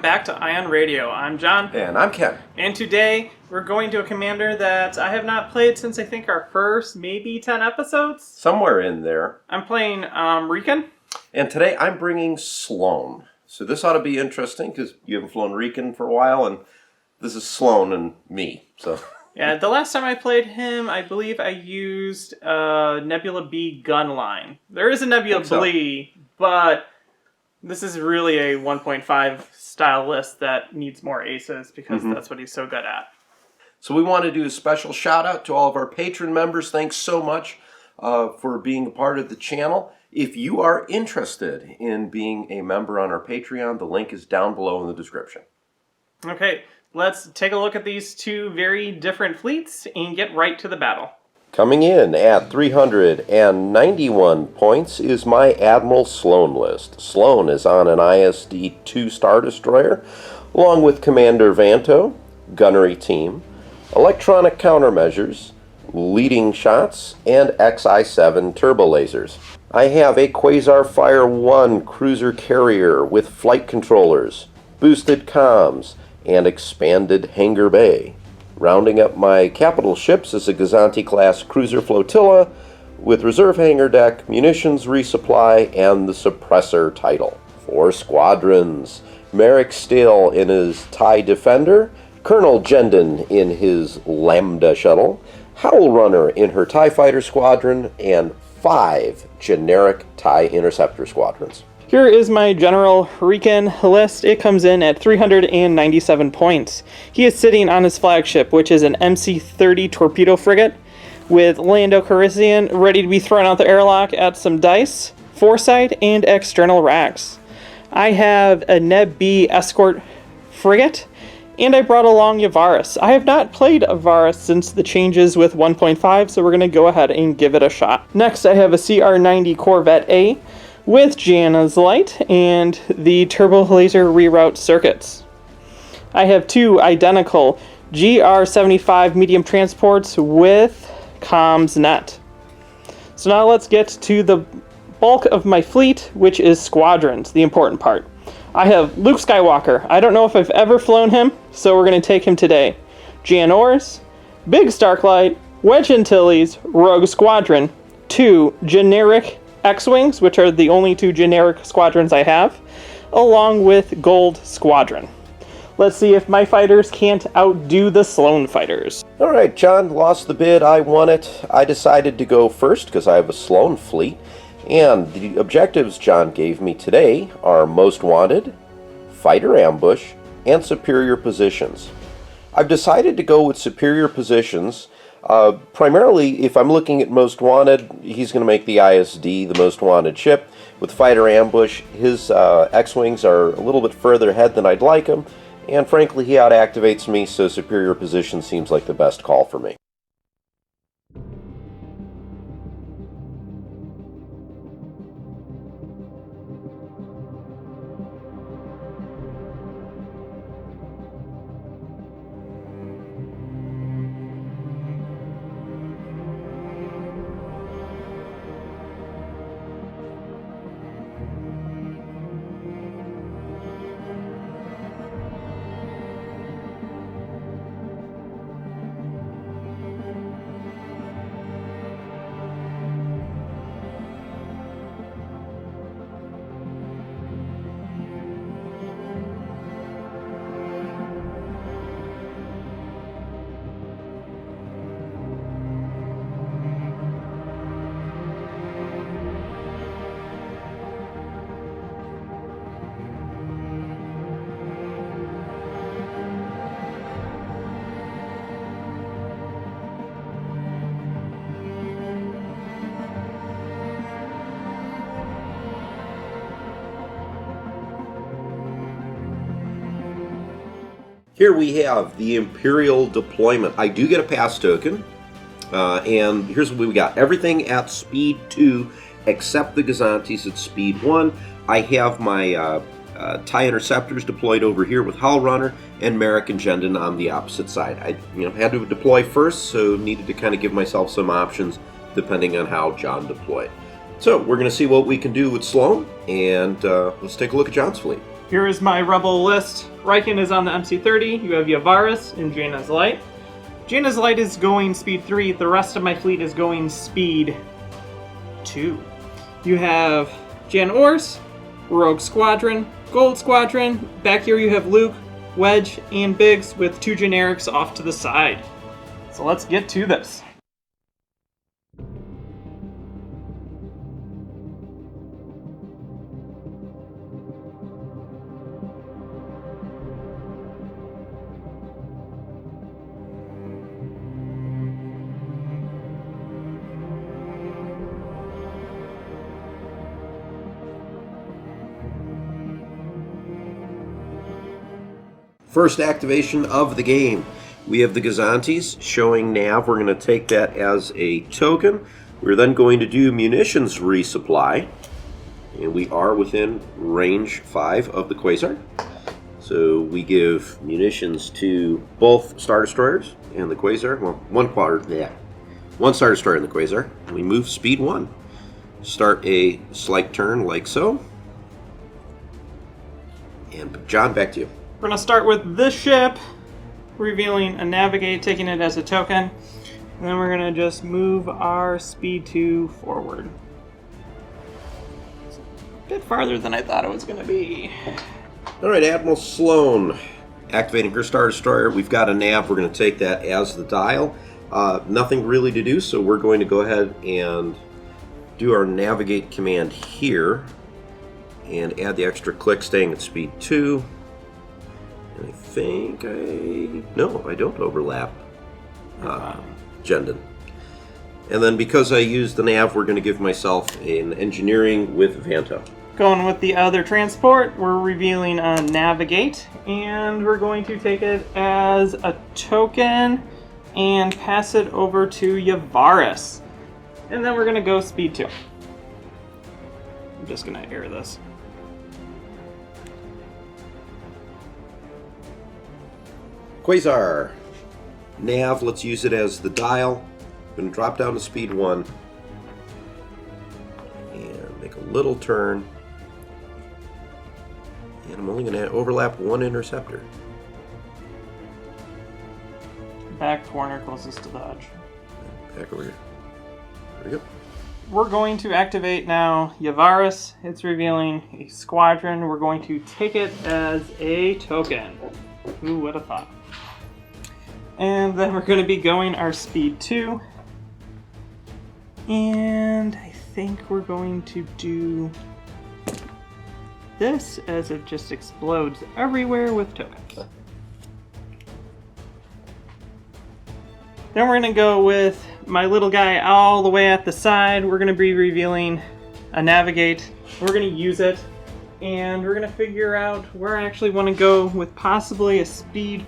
back to Ion Radio. I'm John. And I'm Ken. And today we're going to a commander that I have not played since I think our first maybe 10 episodes. Somewhere in there. I'm playing Rieekan. And today I'm bringing Sloane. So this ought to be interesting because you haven't flown Rieekan for a while, and this is Sloane and me. So yeah, the last time I played him, I believe I used Nebula B gun line. There is a Nebula B, but this is really a 1.5 style list that needs more aces because that's what he's so good at. So we want to do a special shout out to all of our patron members. Thanks so much for being a part of the channel. If you are interested in being a member on our Patreon, the link is down below in the description. Okay, let's take a look at these two very different fleets and get right to the battle. Coming in at 391 points is my Admiral Sloane list. Sloane is on an ISD 2 Star Destroyer, along with Commander Vanto, Gunnery Team, Electronic Countermeasures, Leading Shots, and XI-7 Turbo Lasers. I have a Quasar Fire 1 Cruiser Carrier with Flight Controllers, Boosted Comms, and Expanded Hangar Bay. Rounding up my capital ships is a Gazanti-class cruiser flotilla with reserve hangar deck, munitions resupply, and the suppressor title. 4 squadrons. Merrick Steele in his TIE Defender, Colonel Jendon in his Lambda shuttle, Howl Runner in her TIE Fighter squadron, and 5 generic TIE Interceptor squadrons. Here is my General Rieekan list. It comes in at 397 points. He is sitting on his flagship, which is an MC-30 torpedo frigate with Lando Calrissian ready to be thrown out the airlock at some dice, foresight, and external racks. I have a Neb B escort frigate, and I brought along Yavaris. I have not played Yavaris since the changes with 1.5, so we're going to go ahead and give it a shot. Next, I have a CR-90 Corvette A, with Gianna's Light and the Turbo Laser Reroute Circuits. I have 2 identical GR-75 medium transports with Comms Net. So now let's get to the bulk of my fleet, which is squadrons, the important part. I have Luke Skywalker. I don't know if I've ever flown him, so we're going to take him today. Jan Ors, Big Starklight, Wedge Antilles, Rogue Squadron, 2 generic X-Wings, which are the only 2 generic squadrons I have, along with Gold Squadron. Let's see if my fighters can't outdo the Sloane fighters. Alright, John lost the bid, I won it. I decided to go first because I have a Sloane fleet, and the objectives John gave me today are Most Wanted, Fighter Ambush, and Superior Positions. I've decided to go with Superior Positions. Primarily, if I'm looking at Most Wanted, he's going to make the ISD the Most Wanted ship. With Fighter Ambush, his X-Wings are a little bit further ahead than I'd like him, and frankly, he out-activates me, so Superior Position seems like the best call for me. Here we have the Imperial deployment. I do get a pass token, and here's what we got. Everything at speed 2 except the Gazantis at speed 1. I have my TIE Interceptors deployed over here with Howl Runner and Merrick and Jendon on the opposite side. I had to deploy first, so needed to kind of give myself some options depending on how John deployed. So we're going to see what we can do with Sloane, and let's take a look at John's fleet. Here is my rebel list. Rieekan is on the MC-30. You have Cazares and Jaina's Light. Jaina's Light is going speed 3. The rest of my fleet is going speed 2. You have Jan Ors, Rogue Squadron, Gold Squadron. Back here you have Luke, Wedge, and Biggs with 2 generics off to the side. So let's get to this. First activation of the game. We have the Gazantes showing nav. We're going to take that as a token. We're then going to do munitions resupply. And we are within range 5 of the Quasar. So we give munitions to both Star Destroyers and the Quasar. Well, one Star Destroyer and the Quasar. We move speed 1. Start a slight turn like so. And John, back to you. We're going to start with this ship, revealing a navigate, taking it as a token. And then we're going to just move our speed 2 forward. It's a bit farther than I thought it was going to be. Alright, Admiral Sloane activating her Star Destroyer. We've got a nav. We're going to take that as the dial. Nothing really to do, so we're going to go ahead and do our navigate command here and add the extra click, staying at speed 2. And I think no, I don't overlap Jendon. And then because I used the nav, we're going to give myself an engineering with Vanto. Going with the other transport, we're revealing a navigate, and we're going to take it as a token and pass it over to Cazares. And then we're going to go speed 2. I'm just going to air this. Quasar. Nav, let's use it as the dial. I'm going to drop down to speed 1. And make a little turn. And I'm only going to overlap 1 interceptor. Back corner closest to the edge. Back over here. There we go. We're going to activate now Cazares. It's revealing a squadron. We're going to take it as a token. Who would have thought? And then we're going to be going our speed 2. And I think we're going to do this as it just explodes everywhere with tokens. Then we're going to go with my little guy all the way at the side. We're going to be revealing a navigate. We're going to use it. And we're going to figure out where I actually want to go with possibly a speed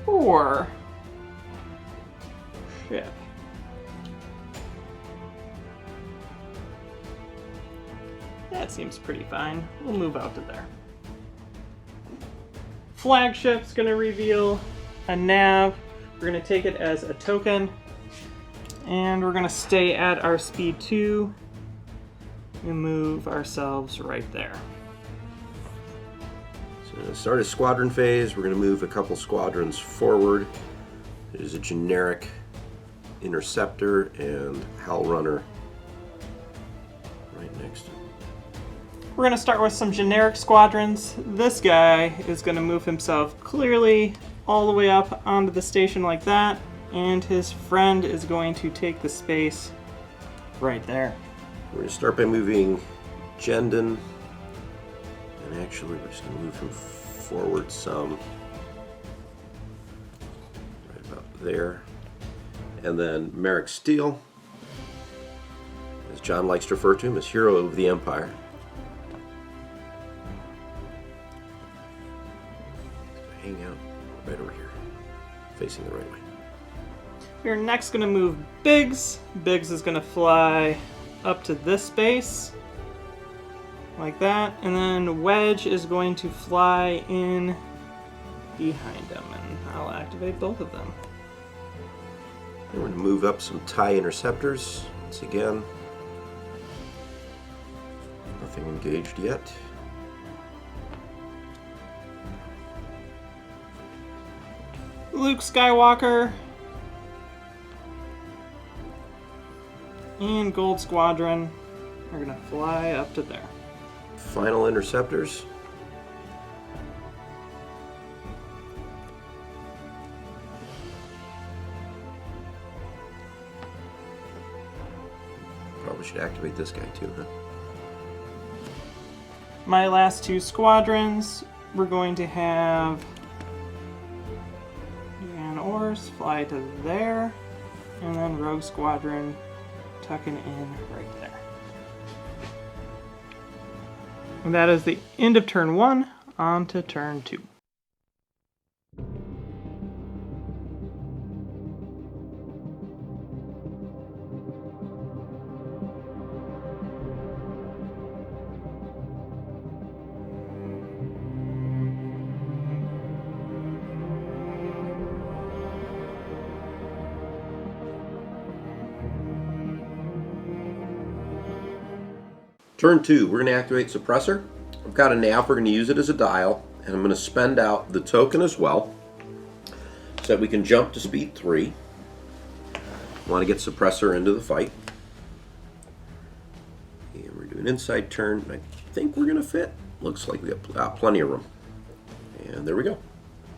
4 ship. That seems pretty fine. We'll move out to there. Flagship's going to reveal a nav. We're going to take it as a token. And we're going to stay at our speed 2 and move ourselves right there. So start a squadron phase. We're going to move a couple squadrons forward. There's a generic interceptor and Hell Runner right next to it. We're going to start with some generic squadrons. This guy is going to move himself clearly all the way up onto the station like that, and his friend is going to take the space right there. We're going to start by moving Jendon, and actually we're just going to move him forward some, right about there. And then Merrick Steele, as John likes to refer to him, as Hero of the Empire. Hang out right over here, facing the right way. We're next going to move Biggs. Biggs is going to fly up to this space, like that, and then Wedge is going to fly in behind him, and I'll activate both of them. And we're going to move up some TIE interceptors once again. Nothing engaged yet. Luke Skywalker and Gold Squadron are gonna fly up to there. Final interceptors. Probably should activate this guy too, huh? My last two squadrons, we're going to have Yan Ors fly to there, and then Rogue Squadron tucking in right there. And that is the end of turn 1, on to turn 2. Turn 2, we're going to activate Suppressor. I've got a nav, we're going to use it as a dial, and I'm going to spend out the token as well, so that we can jump to speed 3. Want to get Suppressor into the fight. And we're doing inside turn, I think we're going to fit. Looks like we got plenty of room. And there we go.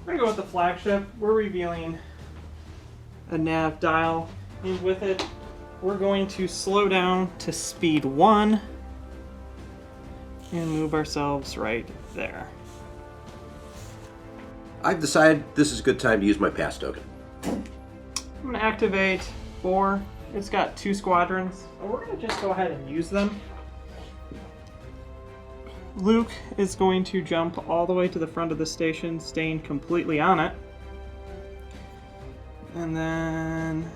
We're going to go with the flagship. We're revealing a nav dial, and with it, we're going to slow down to speed 1. And move ourselves right there. I've decided this is a good time to use my pass token. I'm going to activate 4. It's got 2 squadrons. So we're going to just go ahead and use them. Luke is going to jump all the way to the front of the station, staying completely on it. And then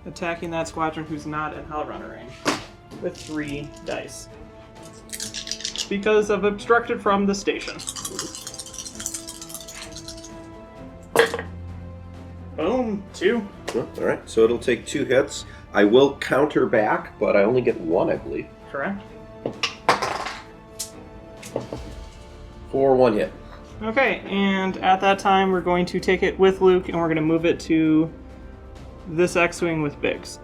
attacking that squadron who's not in Hellrunner range with 3 dice because of obstructed from the station. Boom, 2. All right, so it'll take 2 hits. I will counter back, but I only get 1, I believe. Correct. For 1 hit. Okay, and at that time we're going to take it with Luke and we're going to move it to this X-Wing with Biggs.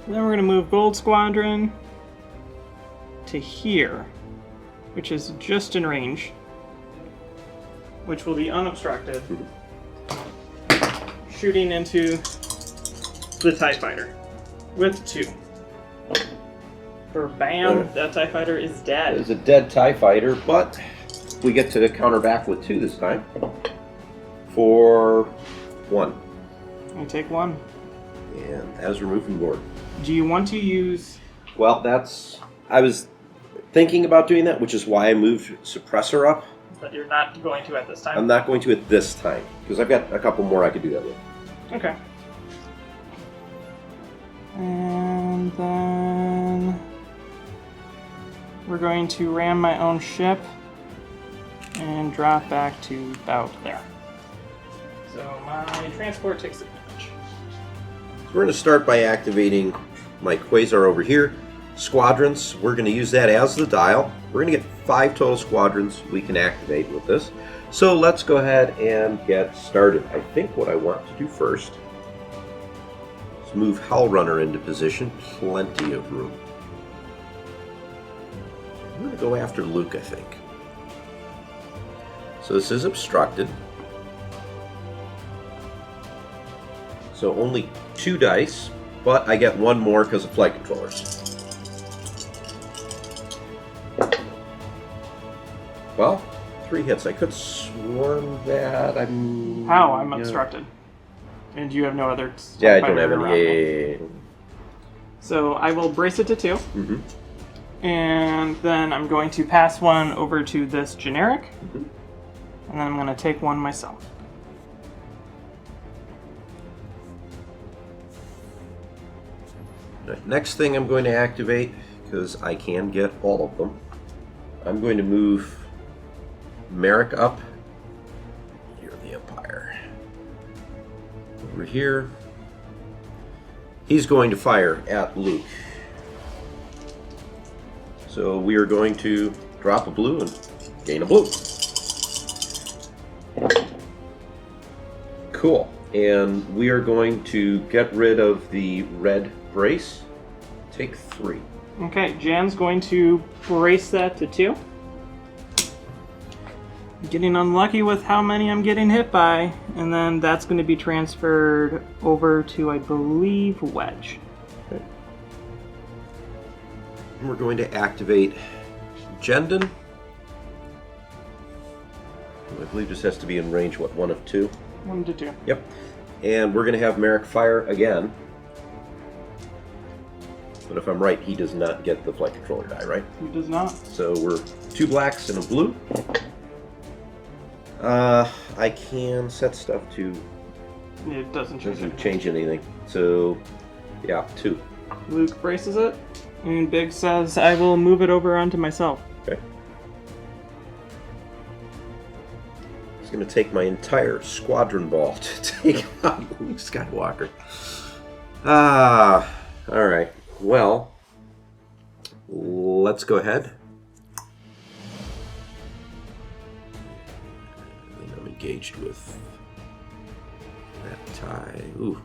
Then we're going to move Gold Squadron to here, which is just in range, which will be unobstructed, shooting into the TIE Fighter with 2. For bam, that TIE Fighter is dead. It's a dead TIE Fighter, but we get to counter back with 2 this time. For 1. We take 1. And as we're moving forward. Do you want to use... Well, I was thinking about doing that, which is why I moved Suppressor up. But you're not going to at this time? I'm not going to at this time, because I've got a couple more I could do that with. Okay. And then we're going to ram my own ship and drop back to about there. So my transport takes advantage. So we're going to start by activating my Quasar over here. Squadrons, we're going to use that as the dial. We're going to get 5 total squadrons we can activate with this. So let's go ahead and get started. I think what I want to do first is move Hellrunner into position. Plenty of room. I'm going to go after Luke, I think. So this is obstructed. So only 2 dice, but I get 1 more because of flight controllers. Well, 3 hits. I could swarm that. I'm obstructed. And you have no other... Yeah, I don't have any. Yeah. So I will brace it to 2. Mm-hmm. And then I'm going to pass 1 over to this generic. Mm-hmm. And then I'm going to take 1 myself. Right, next thing I'm going to activate, because I can get all of them, I'm going to move Merrick up. You're the Empire. Over here. He's going to fire at Luke. So we are going to drop a blue and gain a blue. Cool. And we are going to get rid of the red brace. Take 3. Okay, Jan's going to brace that to 2. Getting unlucky with how many I'm getting hit by, and then that's going to be transferred over to, I believe, Wedge. Okay. And we're going to activate Jendon. I believe this has to be in range, what, 1 of 2? 1 to 2. Yep. And we're going to have Merrick fire again. But if I'm right, he does not get the flight controller die, right? He does not. So we're 2 blacks and a blue. I can set stuff to... It doesn't change anything. So, yeah, 2. Luke braces it, and Big says, I will move it over onto myself. Okay. It's going to take my entire squadron ball to take out Luke Skywalker. Alright. Well, let's go ahead. And I'm engaged with that tie. Ooh.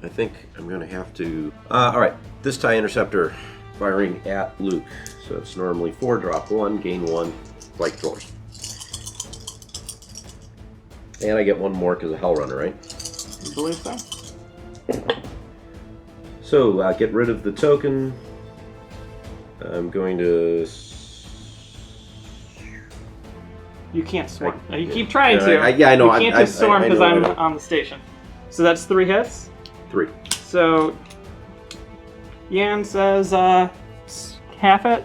I think I'm going to have to... Alright, this tie interceptor firing at Luke. So it's normally 4, drop 1, gain 1, flight controllers. And I get 1 more because of Hell Runner, right? I believe so. So, get rid of the token. I'm going to... You can't swarm. You keep trying to. Yeah, I know. You can't just storm because I'm on the station. So that's 3 hits? 3. So, Yan says, half it.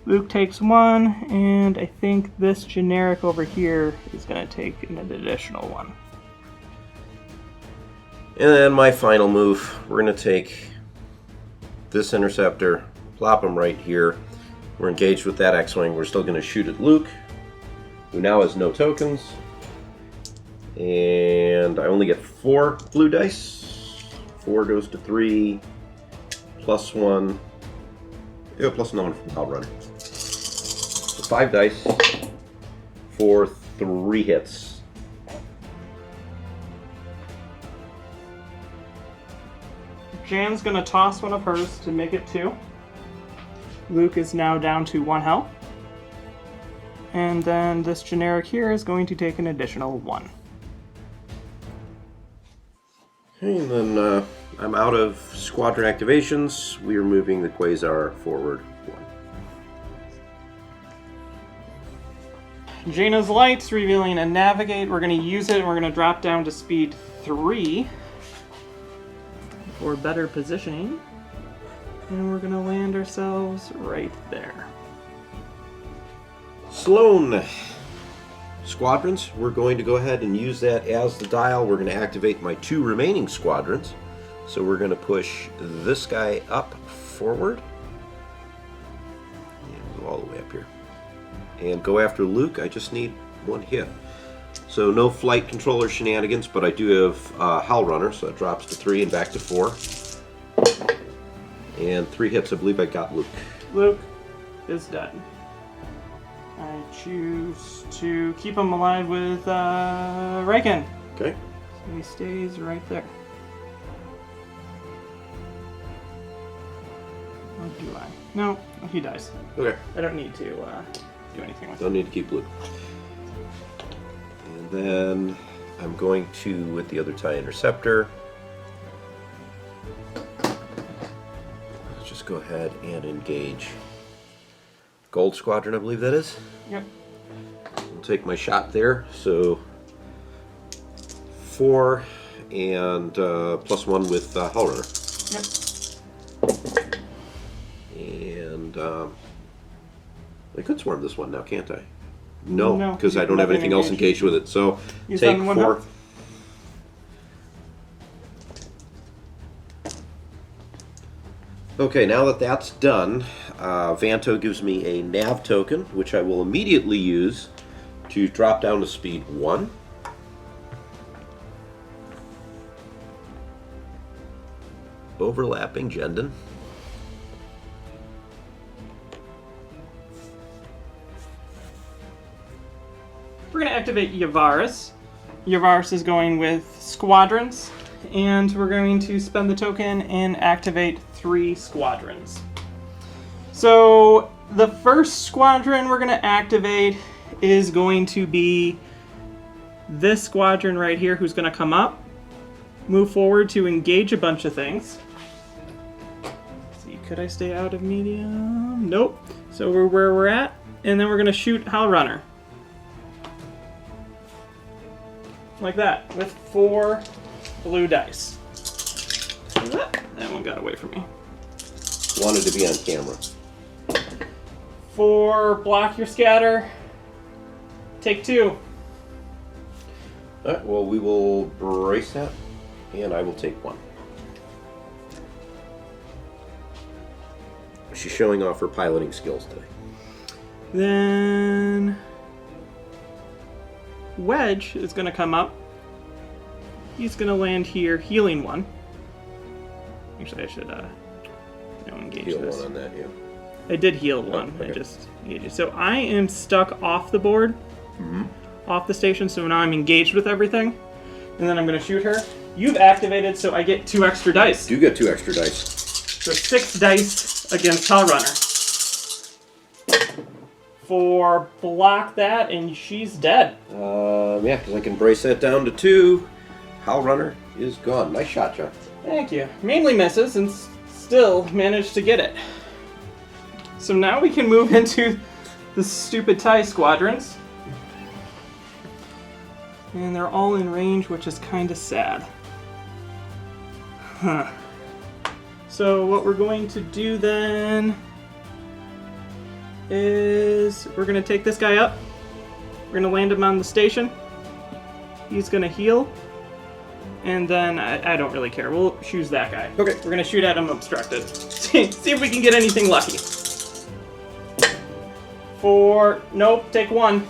Luke takes 1, and I think this generic over here is going to take an additional 1. And then my final move, we're going to take this interceptor, plop him right here. We're engaged with that X-Wing. We're still going to shoot at Luke, who now has no tokens. And I only get 4 blue dice. 4 goes to 3, plus 1. Yeah, plus another 1 from Outrunner. So 5 dice for 3 hits. Jan's going to toss one of hers to make it 2. Luke is now down to 1 health. And then this generic here is going to take an additional 1. Okay, and then I'm out of squadron activations. We are moving the Quasar forward 1. Jaina's lights revealing a navigate. We're going to use it and we're going to drop down to speed 3 for better positioning. And we're going to land ourselves right there. Sloane squadrons, we're going to go ahead and use that as the dial. We're going to activate my 2 remaining squadrons. So we're going to push this guy up forward. And go all the way up here. And go after Luke. I just need 1 hit. So no flight controller shenanigans, but I do have Hell Runner, so it drops to 3 and back to 4. And 3 hits, I believe I got Luke. Luke is dead. I choose to keep him alive with Rieekan. Okay. So he stays right there. Or do I? No, he dies. Okay. I don't need to do anything with him. Don't need to keep Luke. And then I'm going to, with the other TIE Interceptor, let's just go ahead and engage Gold Squadron, I believe that is. Yep. I'll take my shot there. So 4 and plus 1 with Hull Runner. Yep. And I could swarm this one now, can't I? No, because No, I don't have anything else engaged with it. So take 4. Okay, now that that's done, Vanto gives me a nav token, which I will immediately use to drop down to speed 1. overlapping Jendon. We're going to activate Yavaris. Yavaris is going with Squadrons, and we're going to spend the token and activate 3 Squadrons. So the first Squadron we're going to activate is going to be this Squadron right here, who's going to come up, move forward to engage a bunch of things. Let's see, could I stay out of medium? Nope. So we're where we're at, and then we're going to shoot Hellrunner. Like that, with 4 blue dice. That one got away from me. Wanted to be on camera. 4, block your scatter. Take 2. Alright, well, we will brace that, and I will take 1. She's showing off her piloting skills today. Then Wedge is going to come up. He's going to land here, healing 1. Actually, I should engage Heal this. 1 on that, yeah. I did heal 1. okay. I just engaged it. So I am stuck off the board, off the station, so now I'm engaged with everything. And then I'm going to shoot her. You've activated, so I get 2 extra dice. Do get 2 extra dice. So 6 dice against Hellrunner. For block that, and she's dead. Yeah, because I can brace that down to 2. Hellrunner is gone. Nice shot, John. Thank you. Mainly misses, and still managed to get it. So now we can move into the stupid TIE squadrons. And they're all in range, which is kind of sad. Huh. So what we're going to do then is we're going to take this guy up. We're going to land him on the station. He's going to heal. And then I don't really care. We'll choose that guy. Okay. We're going to shoot at him obstructed. See if we can get anything lucky. Nope, take 1.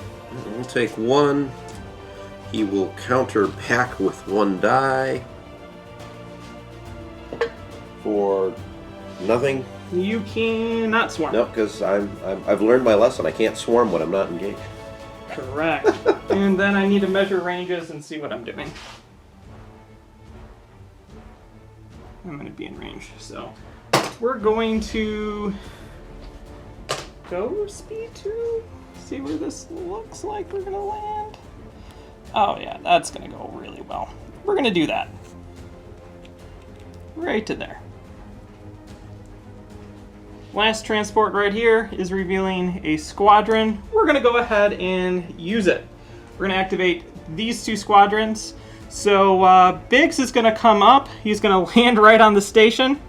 We'll take 1. He will counter back with 1 die. For nothing. You cannot swarm. Nope, because I've learned my lesson. I can't swarm when I'm not engaged. Correct. And then I need to measure ranges and see what I'm doing. I'm going to be in range, so we're going to go speed 2. See where this looks like we're going to land. Oh yeah, that's going to go really well. We're going to do that. Right to there. Last transport right here is revealing a squadron. We're going to go ahead and use it. We're going to activate these 2 squadrons. So Biggs is going to come up. He's going to land right on the station.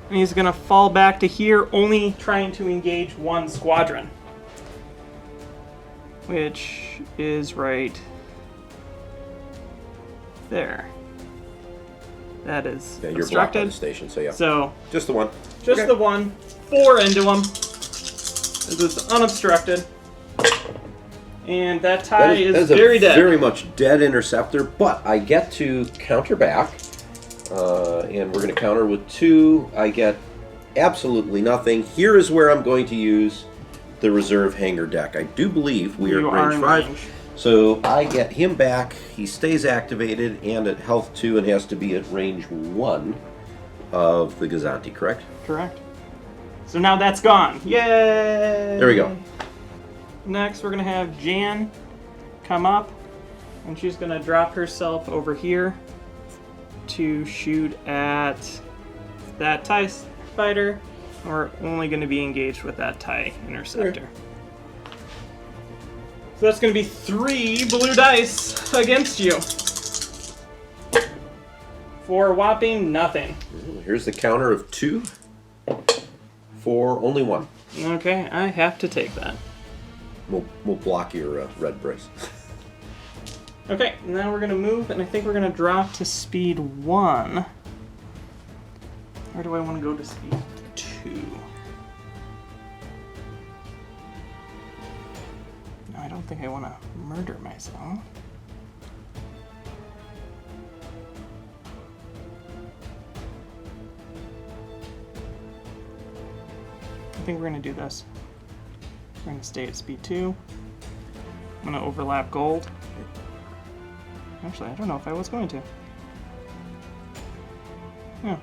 And he's going to fall back to here, only trying to engage 1 squadron. Which is right there. That is Yeah, you're blocked on obstructed. the station, so yeah. So Just the 1. just Okay. the 1. 4 into him. This is unobstructed. And that tie is very dead. Very much dead interceptor, but I get to counter back. And we're going to counter with 2. I get absolutely nothing. Here is where I'm going to use the reserve hangar deck. I do believe we You are at are range in 5. range. So I get him back. He stays activated and at health 2 and has to be at range 1 of the Gazanti, correct? Correct. So now that's gone. Yay! There we go. Next, we're going to have Jan come up, and she's going to drop herself over here to shoot at that TIE fighter. We're only going to be engaged with that TIE interceptor. Okay. So that's going to be 3 blue dice against you. For a whopping nothing. Here's the counter of 2 for only 1. Okay, I have to take that. We'll block your red brace. Okay, now we're going to move, and I think we're going to drop to speed 1. Or do I want to go to speed 2? No, I don't think I want to murder myself. think we're going to do this. We're going to stay at speed 2. I'm going to overlap gold. Actually, I don't know if I was going to. Yeah.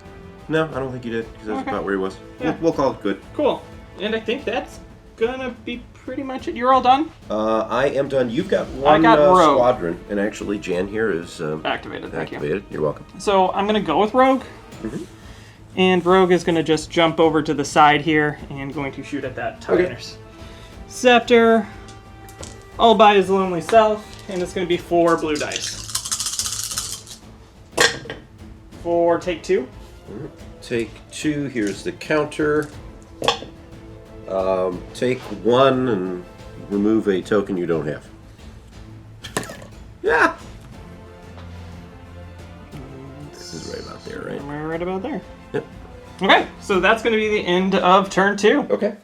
No, I don't think you did, because that's Okay. about where he was. Yeah. We'll call it good. Cool. And I think that's going to be pretty much it. You're all done? I am done. You've got one Rogue. squadron, and actually Jan here is Activated, thank you. activated. You're welcome. So I'm going to go with Rogue. Mhm. And Rogue is going to just jump over to the side here and going to shoot at that Titaners. Scepter, all by his lonely self, and it's going to be 4 blue dice. For take 2. Take 2. Here's the counter. Take 1 and remove a token you don't have. Yeah. This is right about there, right? Am I right about there? Yep. Okay, so that's going to be the end of turn 2. Okay.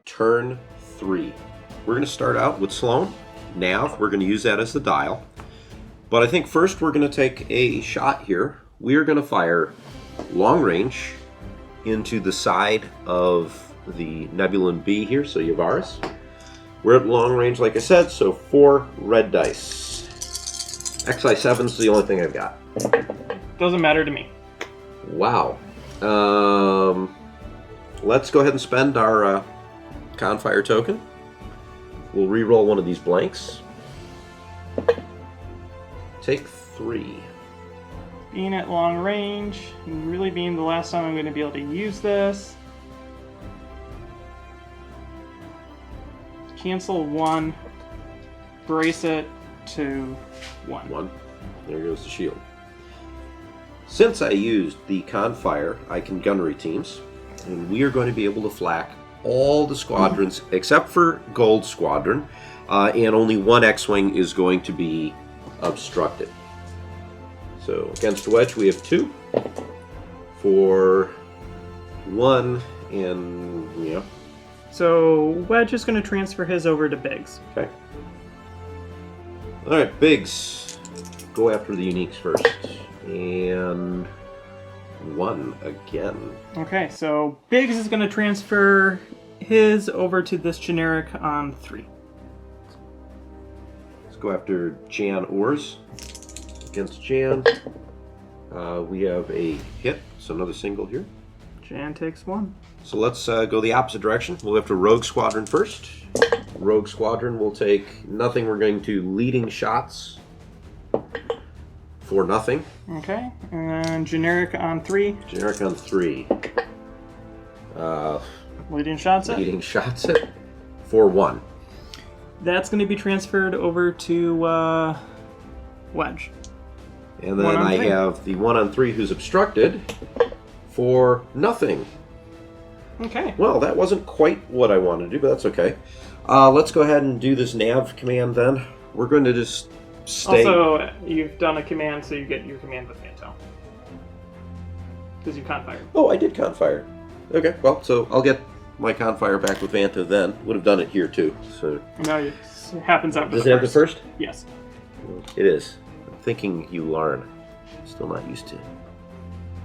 Turn 3. We're going to start out with Sloane. Nav, we're going to use that as the dial. But I think first we're going to take a shot here. We are going to fire long range into the side of the Nebulan B here, so Yavaris. We're at long range, like I said, so 4 red dice. XI7's the only thing I've got. Doesn't matter to me. Wow. Let's go ahead and spend our Confire token. We'll re-roll one of these blanks. Take 3. Being at long range, and really being the last time I'm going to be able to use this. Cancel 1, brace it to 1. 1. There goes the shield. Since I used the Confire, I can gunnery teams, and we are going to be able to flak all the squadrons except for Gold Squadron, and only 1 X-Wing is going to be obstructed. So against Wedge we have 2. For 1, and yeah. So Wedge is going to transfer his over to Biggs. Okay. Alright, Biggs. Go after the uniques first. And 1 again. Okay, so Biggs is going to transfer his over to this generic on 3. Let's go after Jan Ors. Against Jan, we have a hit, so another single here. Jan takes 1. So let's go the opposite direction. We'll go after Rogue Squadron first. Rogue Squadron will take nothing. We're going to leading shots for nothing. Okay, and then generic on 3. Generic on 3. Leading shots it. Leading shots it for 1. That's going to be transferred over to Wedge. And then 1 on I 3. have the 1 on 3 who's obstructed for nothing. Okay. Well, that wasn't quite what I wanted to do, but that's okay. Let's go ahead and do this nav command then. We're going to just stay. Also, you've done a command, so you get your command with Vanto. Because you Confire. Oh, I did Confire. Okay, well, so I'll get my Confire back with Vanto then. Would have done it here too. So No, it happens after does the it have the first? Yes. It is. I'm thinking you learn. Still not used to.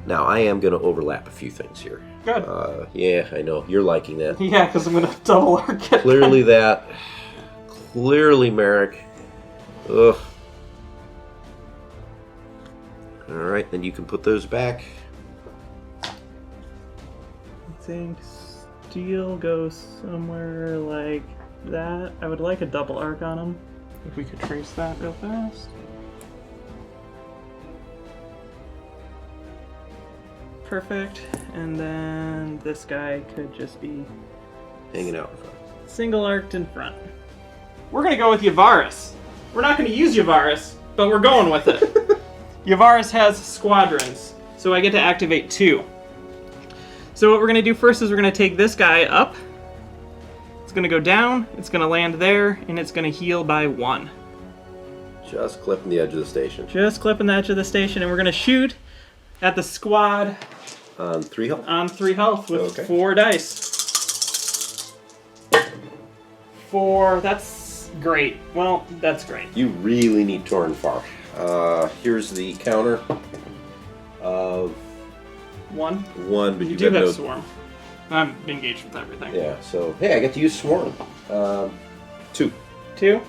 Now, I am going to overlap a few things here. Good. Yeah, I know. You're liking that. Yeah, because I'm going to double arc it. Clearly that. Clearly Merrick. Ugh. Alright, then you can put those back. I think steel goes somewhere like that. I would like a double arc on him. If we could trace that real fast. Perfect. And then this guy could just be Hanging out in front. single arced in front. We're going to go with Yavaris. We're not going to use Yavaris, but we're going with it. Yavaris has squadrons, so I get to activate 2. So what we're going to do first is we're going to take this guy up. It's going to go down, it's going to land there, and it's going to heal by 1. Just clipping the edge of the station. Just clipping the edge of the station, and we're gonna shoot at the squad On 3 health? on 3 health with 4 dice. 4, that's great. Well, that's great. You really need Torn Far. Here's the counter of 1. 1, but You you do got have no... Swarm. I'm engaged with everything. Yeah, so, hey, I get to use Swarm. 2. 2.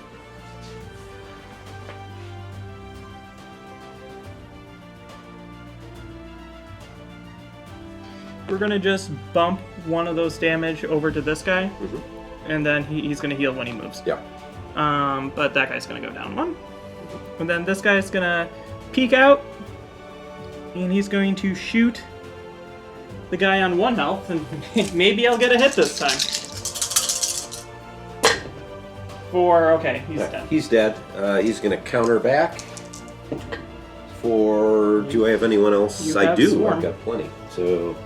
We're gonna just bump one of those damage over to this guy, and then he's gonna heal when he moves. Yeah. But that guy's gonna go down 1. And then this guy's gonna peek out, and he's going to shoot the guy on 1 health, and maybe I'll get a hit this time. 4, okay, he's dead. He's dead. He's going to counter back. For... Do I have anyone else? You I have do. Swarm. I've got plenty. So...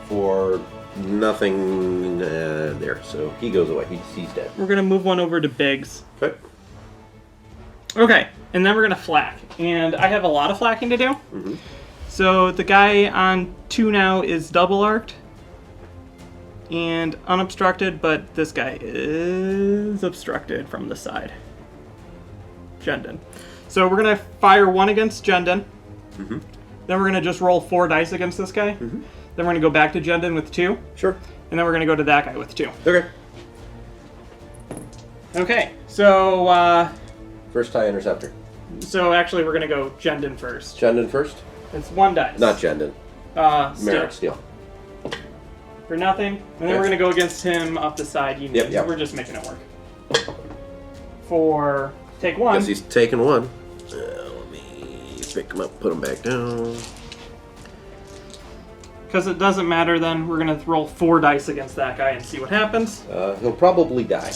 For nothing there. So he goes away. He's dead. We're gonna move one over to Biggs. Okay. Okay, and then we're gonna flak. And I have a lot of flacking to do. So the guy on 2 now is double arced and unobstructed, but this guy is obstructed from the side. Jendon. So we're gonna fire 1 against Jendon. Then we're gonna just roll 4 dice against this guy. Then we're gonna go back to Jendon with 2. Sure. And then we're gonna go to that guy with 2. Okay. Okay, so First tie interceptor. so actually we're gonna go Jendon first. Jendon first? It's 1 dice. Not Jendon. Merrick Steel. Steel. For nothing. And then we're gonna go against him up the side. Yep. We're just making it work. For take 1. Guess he's taking 1. Let me pick him up, put him back down. Because it doesn't matter then, we're gonna roll 4 dice against that guy and see what happens. He'll probably die.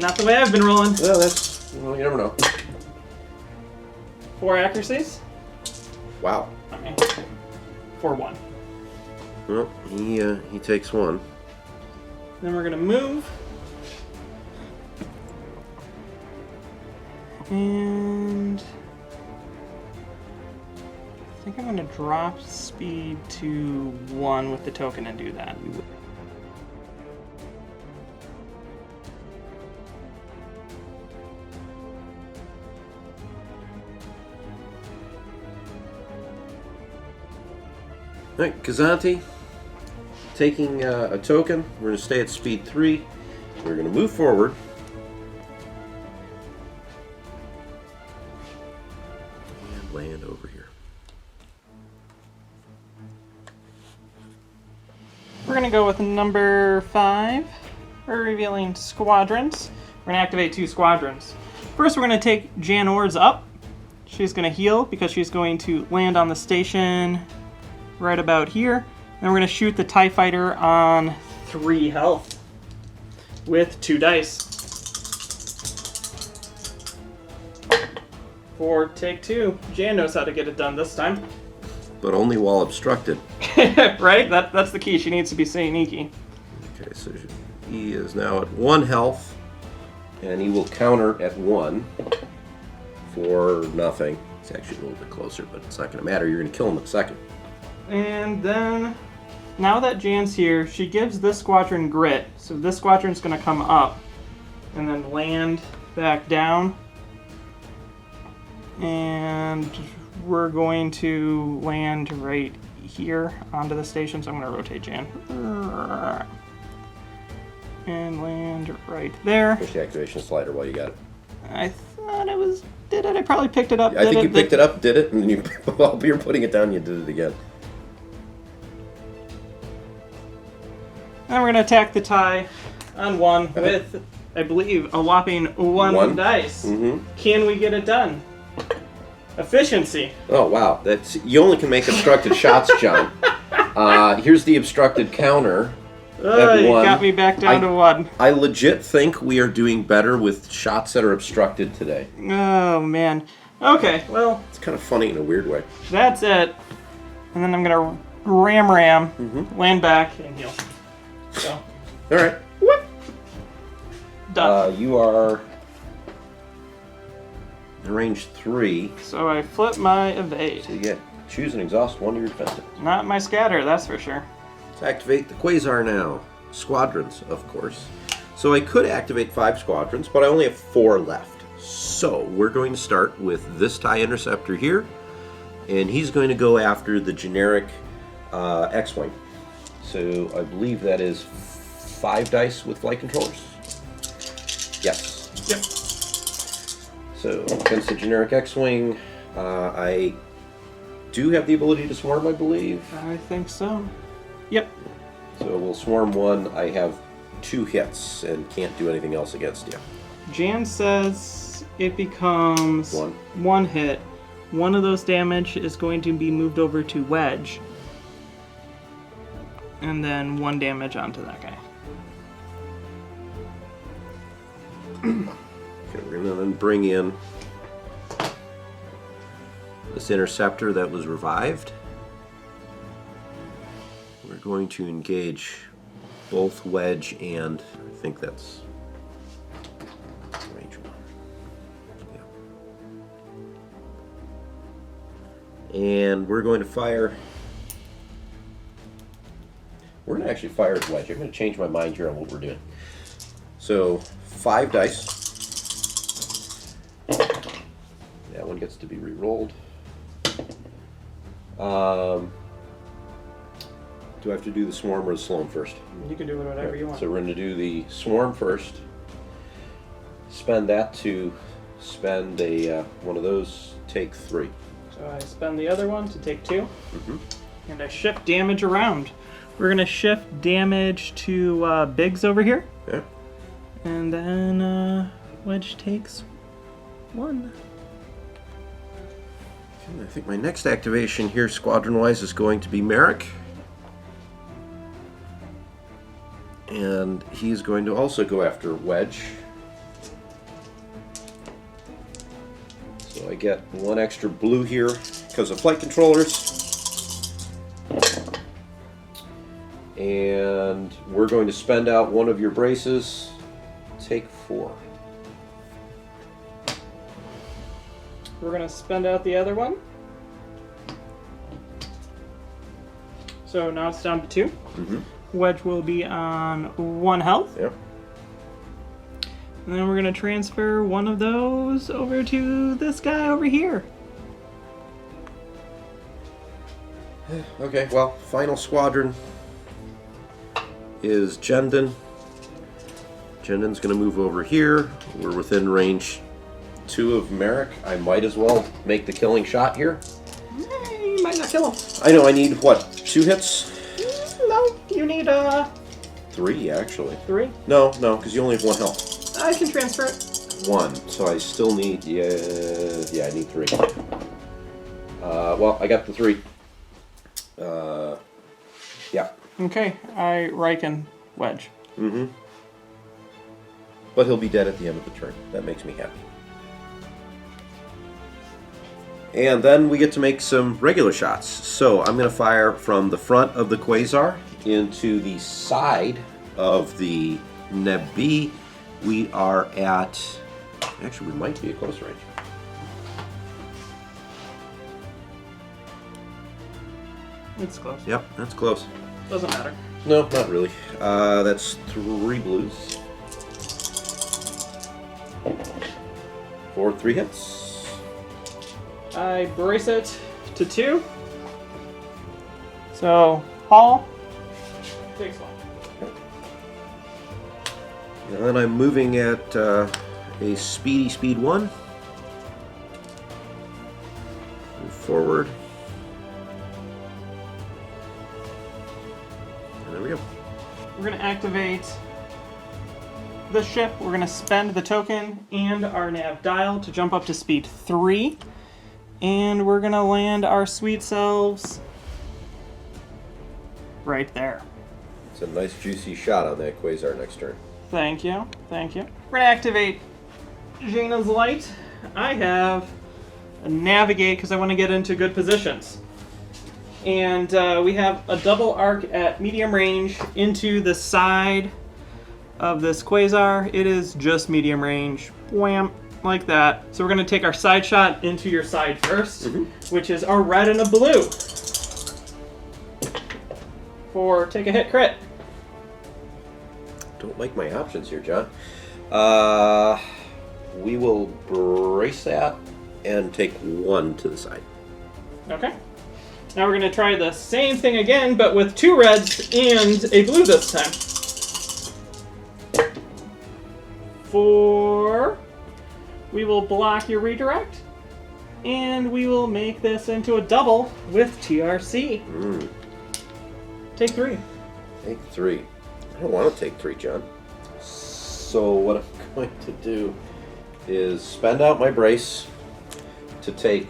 Not the way I've been rolling. Well, that's... Well, you never know. 4 accuracies. Wow. Okay. 4-1. Well, he takes 1. Then we're gonna move. And I think I'm gonna drop speed to 1 with the token and do that. Alright, Kazanti, taking a token. We're going to stay at speed 3. We're going to move forward. And land over here. We're gonna go with number 5. We're revealing squadrons. We're gonna activate 2 squadrons. First, we're gonna take Jan Ords up. She's gonna heal because she's going to land on the station right about here. Then we're gonna shoot the TIE Fighter on 3 health with 2 dice. For take 2. Jan knows how to get it done this time. But only while obstructed. Right? That's the key. She needs to be sneaky. Okay, so he is now at 1 health. And he will counter at 1 for nothing. It's actually a little bit closer, but it's not going to matter. You're going to kill him in a second. And then, now that Jan's here, she gives this squadron grit. So this squadron's going to come up and then land back down. And we're going to land right here onto the station. So I'm going to rotate Jan. And land right there. Push the activation slider while you got it. I thought it was... Did it? I probably picked it up. I think you picked it up, did it, and then you, while you're putting it down, you did it again. And we're going to attack the tie on 1 with, I believe, a whopping 1 dice. Can we get it done? Efficiency. Oh, wow. That's you only can make obstructed shots, John. Here's the obstructed counter. You got me back down to 1. I legit think we are doing better with shots that are obstructed today. Oh, man. Okay, well... It's kind of funny in a weird way. That's it. And then I'm going to ram, land back, and heal. So. All right. Whoop. Done. You are to range 3. So I flip my evade. So you get choose and exhaust one of your defensive. Not my scatter, that's for sure. Let's activate the Quasar now. Squadrons, of course. So I could activate 5 squadrons, but I only have 4 left. So we're going to start with this TIE Interceptor here, and he's going to go after the generic X-Wing. So I believe that is 5 dice with flight controllers. Yes. Yep. So against the generic X-Wing, I do have the ability to swarm, I believe. I think so. Yep. So we'll swarm 1. I have 2 hits and can't do anything else against you. Jan says it becomes 1. 1 hit. One of those damage is going to be moved over to Wedge. And then 1 damage onto that guy. Okay, we're going to then bring in this Interceptor that was revived. We're going to engage both Wedge and I think that's range 1. Yeah. And we're going to fire. We're going to actually fire at Wedge. I'm going to change my mind here on what we're doing. So 5 dice. That one gets to be re-rolled. Do I have to do the swarm or the Sloane first? You can do whatever you want. So we're going to do the swarm first. Spend that to spend a one of those. Take 3. So I spend the other one to take 2. Mm-hmm. And I shift damage around. We're going to shift damage to Biggs over here. Yeah. And then Wedge takes 1. I think my next activation here, squadron-wise, is going to be Merrick. And he's going to also go after Wedge. So I get 1 extra blue here because of flight controllers. And we're going to spend out 1 of your braces. Take 4. We're going to spend out the other one. So now it's down to 2. Mm-hmm. Wedge will be on 1 health. Yep. And then we're going to transfer 1 of those over to this guy over here. Okay, well, final squadron is Jendon. Jendon's going to move over here. We're within range 2 of Merrick. I might as well make the killing shot here. You might not kill him. I know, I need, what, 2 hits? No, you need 3, actually. 3. No, because you only have 1 health. I can transfer it. 1, so I still need, yeah, I need 3. Well, I got the 3. Yeah. Okay, I Rieekan Wedge. Mm-hmm. But he'll be dead at the end of the turn. That makes me happy. And then we get to make some regular shots. So I'm going to fire from the front of the Quasar into the side of the Nebi. We are at... Actually, we might be at close range. It's close. Yep, that's close. Doesn't matter. No, not really. That's 3 blues. For 3 hits. I brace it to 2. So, Hall takes 1. And then I'm moving at a speed 1. Move forward. And there we go. We're going to activate the ship. We're going to spend the token and our nav dial to jump up to speed 3. And we're going to land our sweet selves right there. It's a nice juicy shot on that Quasar next turn. Thank you. Thank you. We're going to activate Jaina's Light. I have a Navigate because I want to get into good positions. And we have a double arc at medium range into the side of this Quasar. It is just medium range. Wham. like that. So we're going to take our side shot into your side first, which is a red and a blue. For take a hit crit. Don't like my options here, John. We will brace that and take 1 to the side. Okay. Now we're going to try the same thing again, but with 2 reds and a blue this time. 4. We will block your redirect. And we will make this into a double with TRC. Take 3. Take 3. I don't want to take 3, John. So what I'm going to do is spend out my brace to take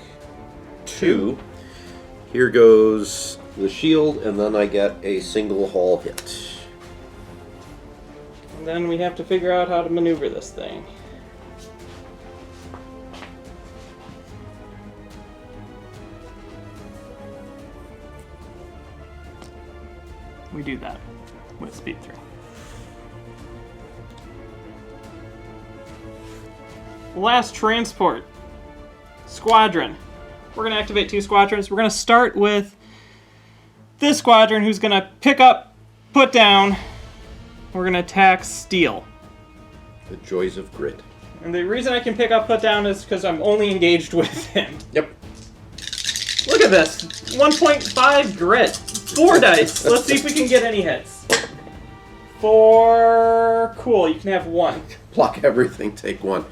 2. Here goes the shield, and then I get a single hull hit. And then we have to figure out how to maneuver this thing. We do that with speed 3. Last transport. Squadron. We're going to activate 2 squadrons. We're going to start with this squadron who's going to pick up, put down. We're going to attack steel. The joys of grid. And the reason I can pick up, put down is because I'm only engaged with him. Yep. Look at this. 1.5 grit. 4 dice. Let's see if we can get any hits. 4. Cool. You can have 1. Block everything, take 1.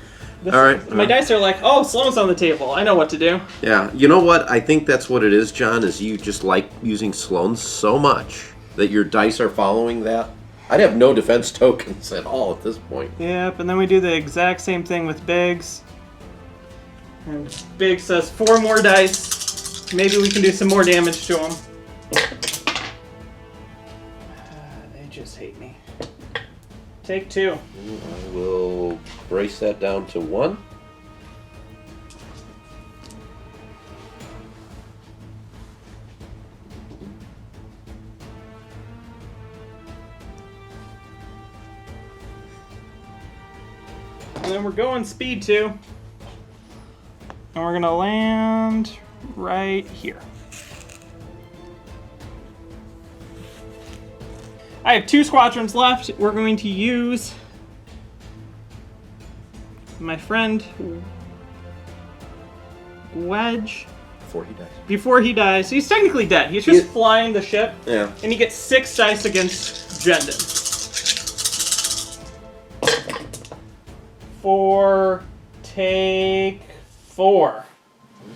This, all right. My dice are like, oh, Sloane's on the table. I know what to do. Yeah, you know what? I think that's what it is, John, is you just like using Sloane so much that your dice are following that. I'd have no defense tokens at all at this point. Yep, and then we do the exact same thing with Biggs. And Biggs says 4 more dice. Maybe we can do some more damage to him. They just hate me. Take 2. I will brace that down to 1. And then we're going speed 2. And we're going to land right here. I have 2 squadrons left. We're going to use my friend Wedge. Before he dies. He's technically dead. He's just flying the ship. Yeah. And he gets 6 dice against Jendon. 4. Take 4.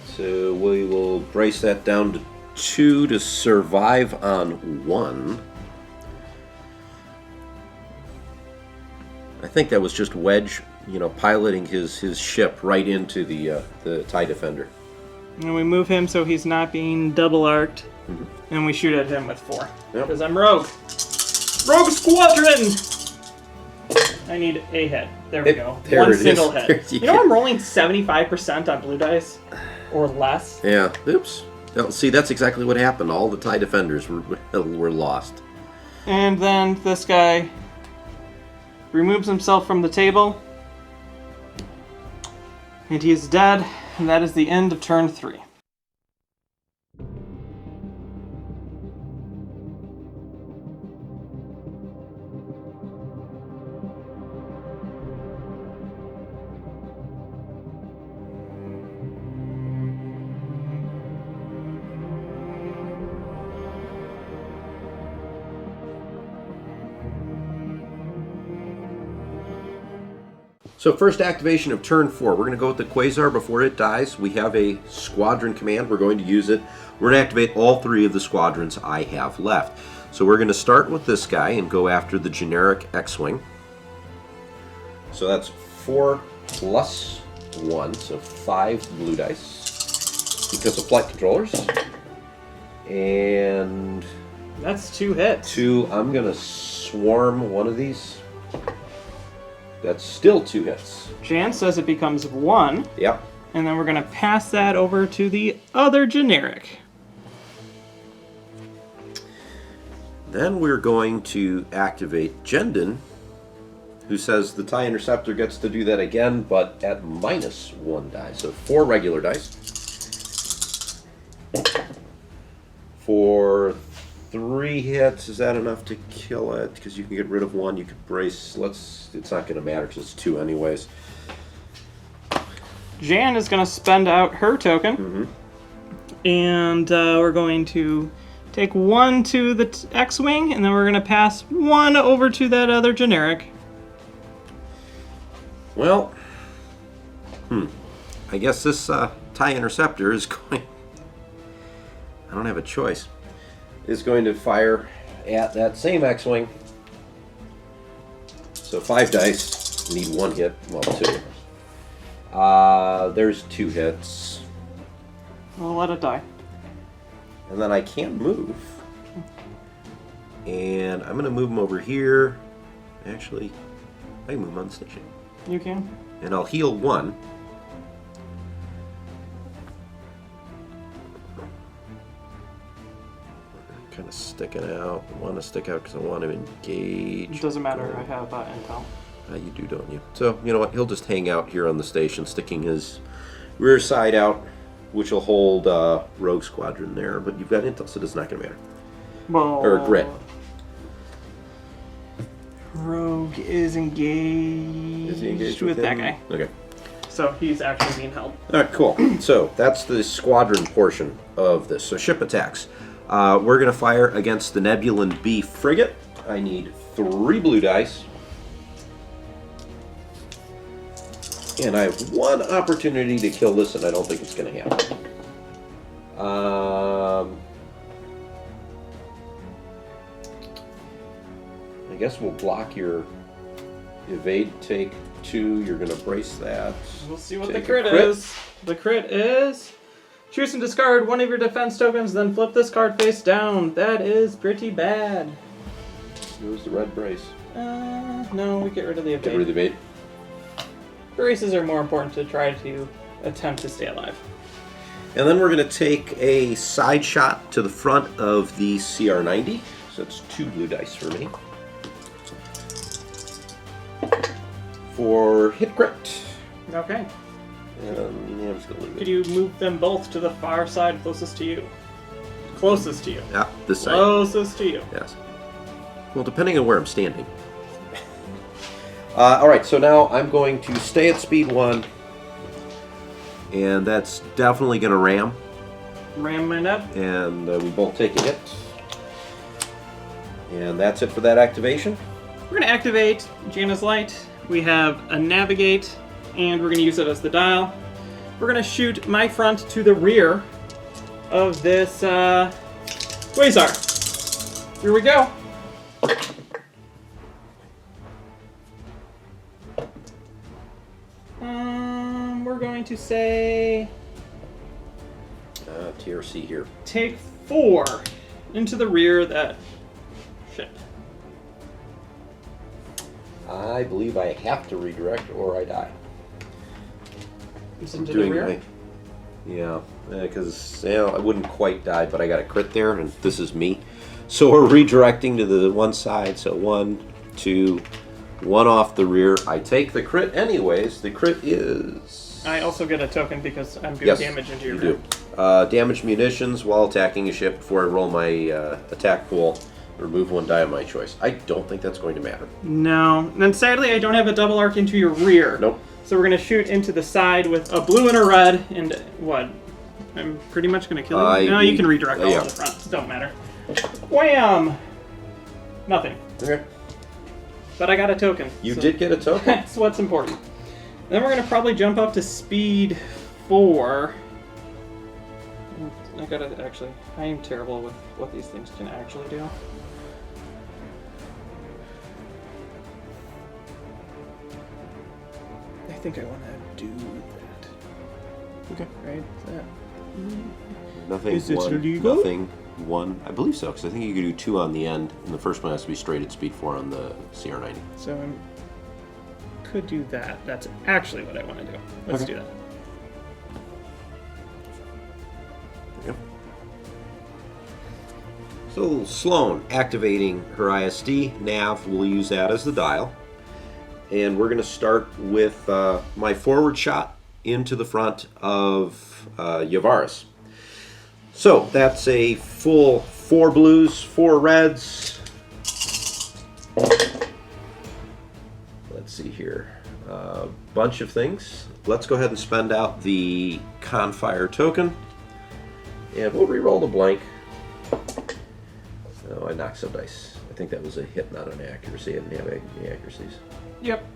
So we will brace that down to 2 to survive on 1. I think that was just Wedge, piloting his ship right into the TIE Defender. And we move him so he's not being double arced. And we shoot at him with 4. Yep. Because I'm rogue. Rogue Squadron! I need a hit. There we go. There One it single is. hit. You know I'm rolling 75% on blue dice? Or less? Yeah. Oops. See, that's exactly what happened. All the TIE Defenders were lost. And then this guy removes himself from the table. And he is dead. And that is the end of turn 3. So first activation of turn 4. We're going to go with the Quasar before it dies. We have a squadron command. We're going to use it. We're going to activate all 3 of the squadrons I have left. So we're going to start with this guy and go after the generic X-Wing. So that's 4 plus 1, so 5 blue dice because of flight controllers. And that's 2 hits. 2, I'm going to swarm one of these. That's still 2 hits. Jan says it becomes 1. Yep. And then we're going to pass that over to the other generic. Then we're going to activate Jendon who says the TIE Interceptor gets to do that again, but at -1 die. So 4 regular dice. For 3 hits, is that enough to kill it? Because you can get rid of 1, you could brace. It's not going to matter because it's 2 anyways. Jan is going to spend out her token. Mm-hmm. And we're going to take 1 to the X-Wing, and then we're going to pass 1 over to that other generic. Well, I guess this TIE Interceptor is going... I don't have a choice. Is going to fire at that same X-Wing. So 5 dice. Need 1 hit. Well, 2. There's 2 hits. We'll let it die. And then I can't move. And I'm going to move him over here. Actually, I can move him on the station. You can. And I'll heal 1. Kind of sticking out. I want to stick out because I want to engage. It doesn't matter. I have intel. You do, don't you? So, you know what? He'll just hang out here on the station, sticking his rear side out, which will hold Rogue Squadron there. But you've got intel, so it's not going to matter. Well, or grit. Rogue is engaged, Is he engaged with that him? guy. Okay. So he's actually being held. All right, cool. So that's the squadron portion of this. So ship attacks. We're going to fire against the Nebulan B frigate. I need 3 blue dice. And I have 1 opportunity to kill this, and I don't think it's going to happen. I guess we'll block your evade, take 2. You're going to brace that. We'll see what the crit is. The crit is... choose and discard 1 of your defense tokens, then flip this card face down. That is pretty bad. Who's the red brace? No, we get rid of the evade. Get rid of the evade. Braces are more important to try to attempt to stay alive. And then we're going to take a side shot to the front of the CR-90. So that's 2 blue dice for me. For hit crit. Okay. Yeah, I'm just going to leave it. Could you move them both to the far side closest to you? Closest to you. Yeah, this side. Closest to you. Yes. Well, depending on where I'm standing. All right, so now I'm going to stay at speed 1. And that's definitely going to ram. Ram my nub. And we both take a hit. And that's it for that activation. We're going to activate Janna's Light. We have a navigate, and we're going to use it as the dial. We're going to shoot my front to the rear of this Quasar. Here we go. We're going to say... TRC here. take 4 into the rear of that ship. I believe I have to redirect or I die. It's into the rear? Yeah, because I wouldn't quite die, but I got a crit there, and this is me. So we're redirecting to the one side, so 1, 2, 1 off the rear. I take the crit anyways. The crit is... I also get a token because I'm doing damage into your rear. Do. Damage munitions while attacking a ship before I roll my attack pool. Remove 1 die of my choice. I don't think that's going to matter. No. And then sadly, I don't have a double arc into your rear. Nope. So we're going to shoot into the side with a blue and a red, and what? I'm pretty much going to kill you. No, you can redirect all to the front. It don't matter. Wham! Nothing. Okay. But I got a token. You did get a token. That's what's important. Then we're going to probably jump up to speed 4. I gotta actually... I am terrible with what these things can actually do. I think I want to do that. Okay. Right? That. Nothing. Is it 1, illegal? Nothing. 1. I believe so, because I think you could do 2 on the end, and the first one has to be straight at speed 4 on the CR-90. So I could do that. That's actually what I want to do. Let's do that. Yep. So Sloane activating her ISD nav, we'll use that as the dial. And we're going to start with my forward shot into the front of Cazares. So that's a full 4 blues, 4 reds. Let's see here. A bunch of things. Let's go ahead and spend out the Confire token. And we'll re-roll the blank. Oh, I knocked some dice. I think that was a hit, not an accuracy. I didn't have any accuracies. Yep.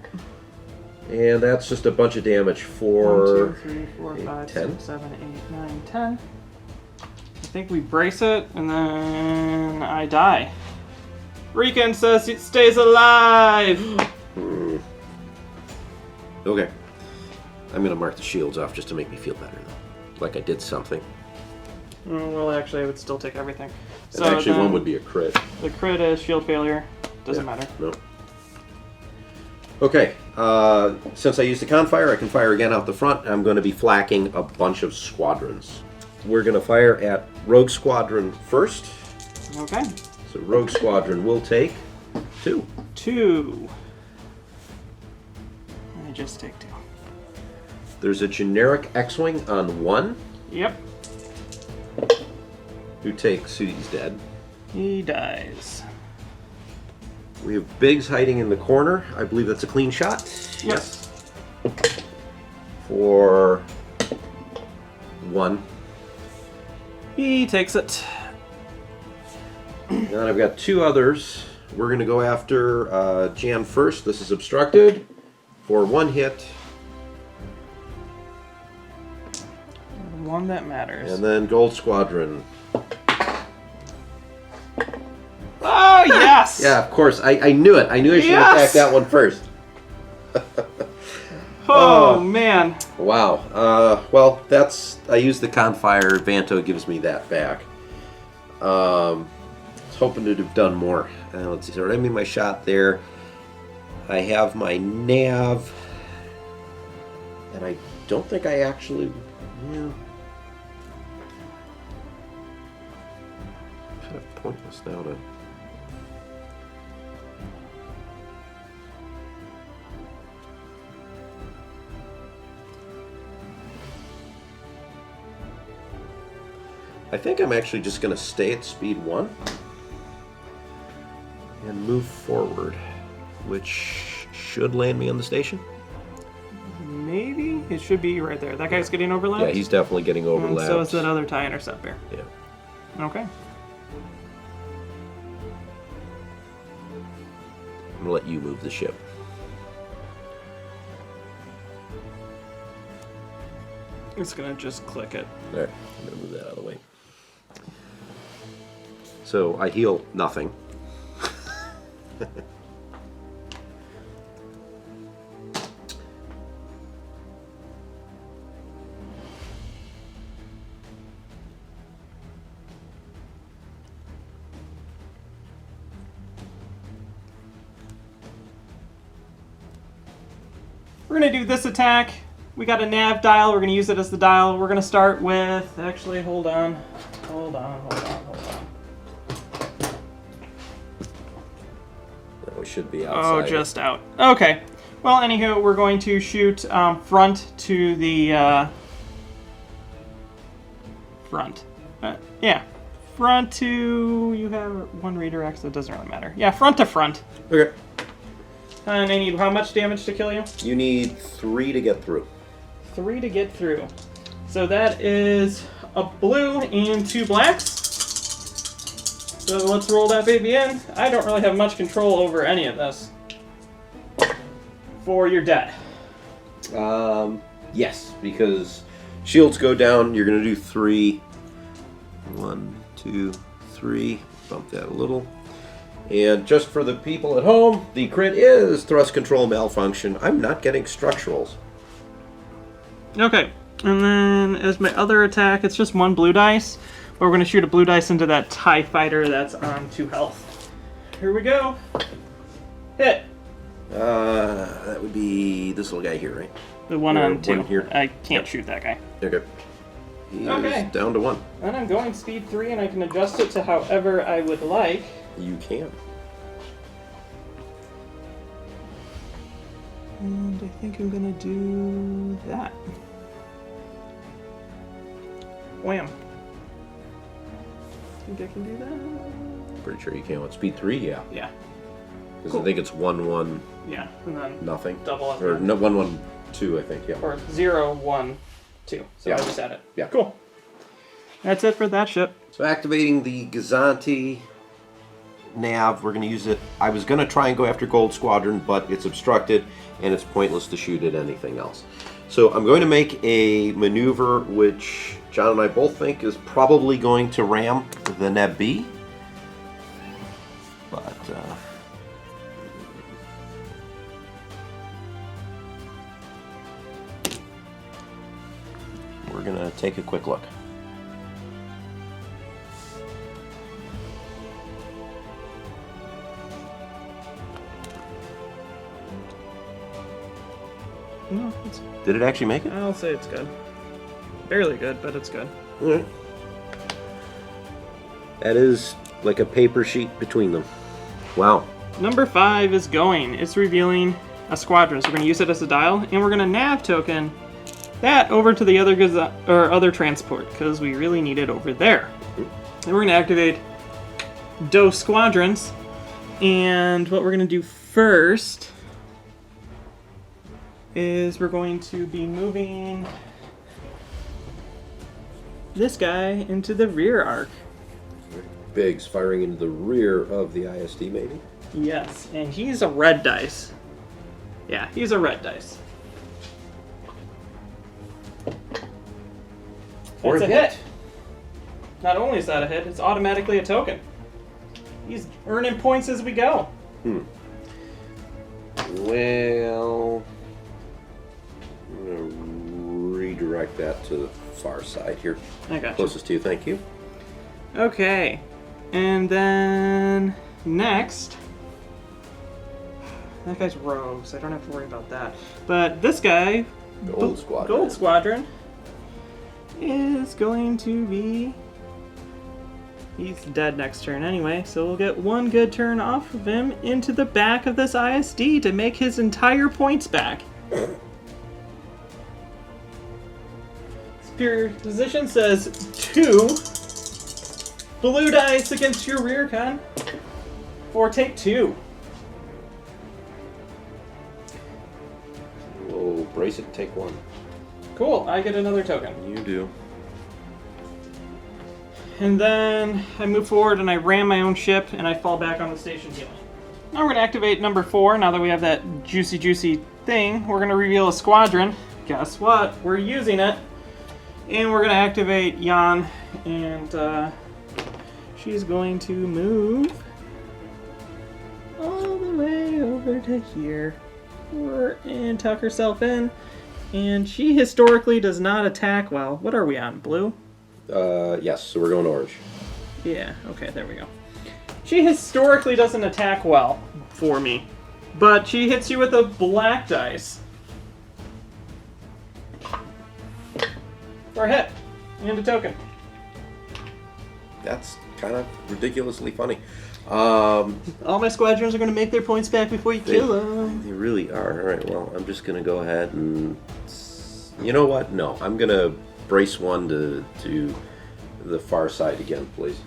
And that's just a bunch of damage for 1, 2, 3, 4, 5, 10. 6, 7, 8, 9, 10. I think we brace it, and then I die. Rieekan says it stays alive! Okay. I'm going to mark the shields off just to make me feel better, though. Like I did something. Well, actually, I would still take everything. And actually, one would be a crit. The crit is shield failure. Doesn't matter. No. Okay. Since I used the Confire, I can fire again out the front. I'm going to be flacking a bunch of squadrons. We're going to fire at Rogue Squadron first. Okay. So Rogue Squadron will take 2. 2. I just take 2. There's a generic X-Wing on 1. Yep. Who takes? He's dead. He dies. We have Biggs hiding in the corner. I believe that's a clean shot. Yes. For 1. He takes it. And I've got 2 others. We're going to go after Jan first. This is obstructed for 1 hit. One that matters. And then Gold Squadron. Oh, yes! Yeah, of course. I knew it. I knew I should attack that one first. Oh, man. Wow. Well, that's... I used the Confire. Vanto gives me that back. I was hoping to have done more. Let's see. So I made my shot there. I have my nav. And I don't think I actually... Yeah. Kind of pointless now to... I think I'm actually just going to stay at speed 1 and move forward, which should land me on the station. Maybe? It should be right there. That guy's getting overlapped? Yeah, he's definitely getting overlapped. And so is that other TIE interceptor. Yeah. Okay. I'm going to let you move the ship. It's going to just click it. All right, I'm going to move that out of the way. So I heal nothing. We're going to do this attack. We got a nav dial. We're going to use it as the dial. We're going to start with... Actually, hold on. We should be outside. Oh, just out. Okay. Well, anywho, we're going to shoot front to the... front. Yeah. Front to... You have 1 redirect, so it doesn't really matter. Yeah, front to front. Okay. And I need how much damage to kill you? You need 3 to get through. 3 to get through. So that is a blue and 2 blacks. So let's roll that baby in. I don't really have much control over any of this. For your dead. Yes, because shields go down. You're going to do 3. 1, 2, 3. Bump that a little. And just for the people at home, the crit is thrust control malfunction. I'm not getting structurals. Okay. And then as my other attack, it's just 1 blue dice. But we're going to shoot a blue dice into that TIE fighter that's on 2 health. Here we go. Hit. That would be this little guy here, right? The one on 2. One here. I can't shoot that guy. Okay. He Okay. is down to 1. And I'm going speed 3, and I can adjust it to however I would like. You can. And I think I'm gonna do that. Wham. Think I can do that? Pretty sure you can with speed 3, yeah. Yeah. Because Cool. I think it's 1-1 Yeah, and then nothing. double up. Or no, 1-1-2, I think, yeah. Or 0, 1, 2. So Yeah. I just add it. Yeah. Cool. That's it for that ship. So activating the Gazanti nav, we're going to use it. I was going to try and go after Gold Squadron, but it's obstructed, and it's pointless to shoot at anything else. So I'm going to make a maneuver which John and I both think is probably going to ram the Neb B. But, we're going to take a quick look. No, it's, Did it actually make it? I'll say it's good. Barely good, but it's good. All right. That is like a paper sheet between them. Wow. Number 5 is going. It's revealing a squadron, so we're going to use it as a dial, and we're going to nav token that over to the other transport, because we really need it over there. Then we're going to activate those squadrons, and what we're going to do first is we're going to be moving this guy into the rear arc. Biggs firing into the rear of the ISD, maybe? Yes, and he's a red dice. Yeah, he's a red dice. Or That's a a hit. hit. Not only is that a hit, it's automatically a token. He's earning points as we go. Well, I'm going to redirect that to the far side here. I got you. Closest to you, thank you. Okay, and then next, that guy's rogue, so I don't have to worry about that. But this guy, Gold Squadron. Gold Squadron, is going to be. He's dead next turn anyway, so we'll get one good turn off of him into the back of this ISD to make his entire points back. Superior position says 2 blue dice against your Rieekan for take 2. We'll brace it, take 1. Cool, I get another token. You do. And then I move forward and I ram my own ship and I fall back on the station healing. Now we're going to activate number 4. Now that we have that juicy thing, we're going to reveal a squadron. Guess what? We're using it. And we're going to activate Jan. And she's going to move all the way over to here. And tuck herself in. And she historically does not attack well. What are we on? Blue? Yes, so we're going orange. Yeah, okay, there we go. She historically doesn't attack well for me, but she hits you with a black dice. For a hit, and a token. That's kind of ridiculously funny. All my squadrons are going to make their points back before you kill them. They really are. All right, well, I'm just going to go ahead and... You know what? No, I'm going to brace one to the far side again, please.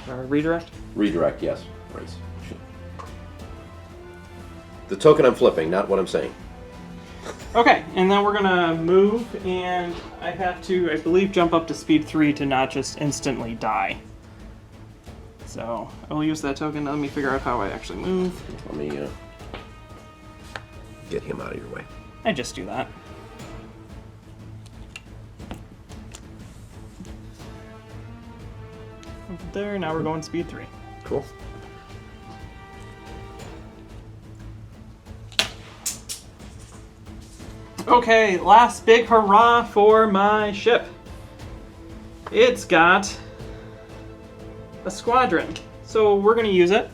Redirect? Redirect, yes. Brace. The token I'm flipping, not what I'm saying. Okay, and then we're going to move, and I have to, I believe, jump up to speed 3 to not just instantly die. So, I will use that token. Let me figure out how I actually move. Let me get him out of your way. I just do that. There, now we're going speed 3. Cool. Okay, last big hurrah for my ship. It's got a squadron, so we're going to use it.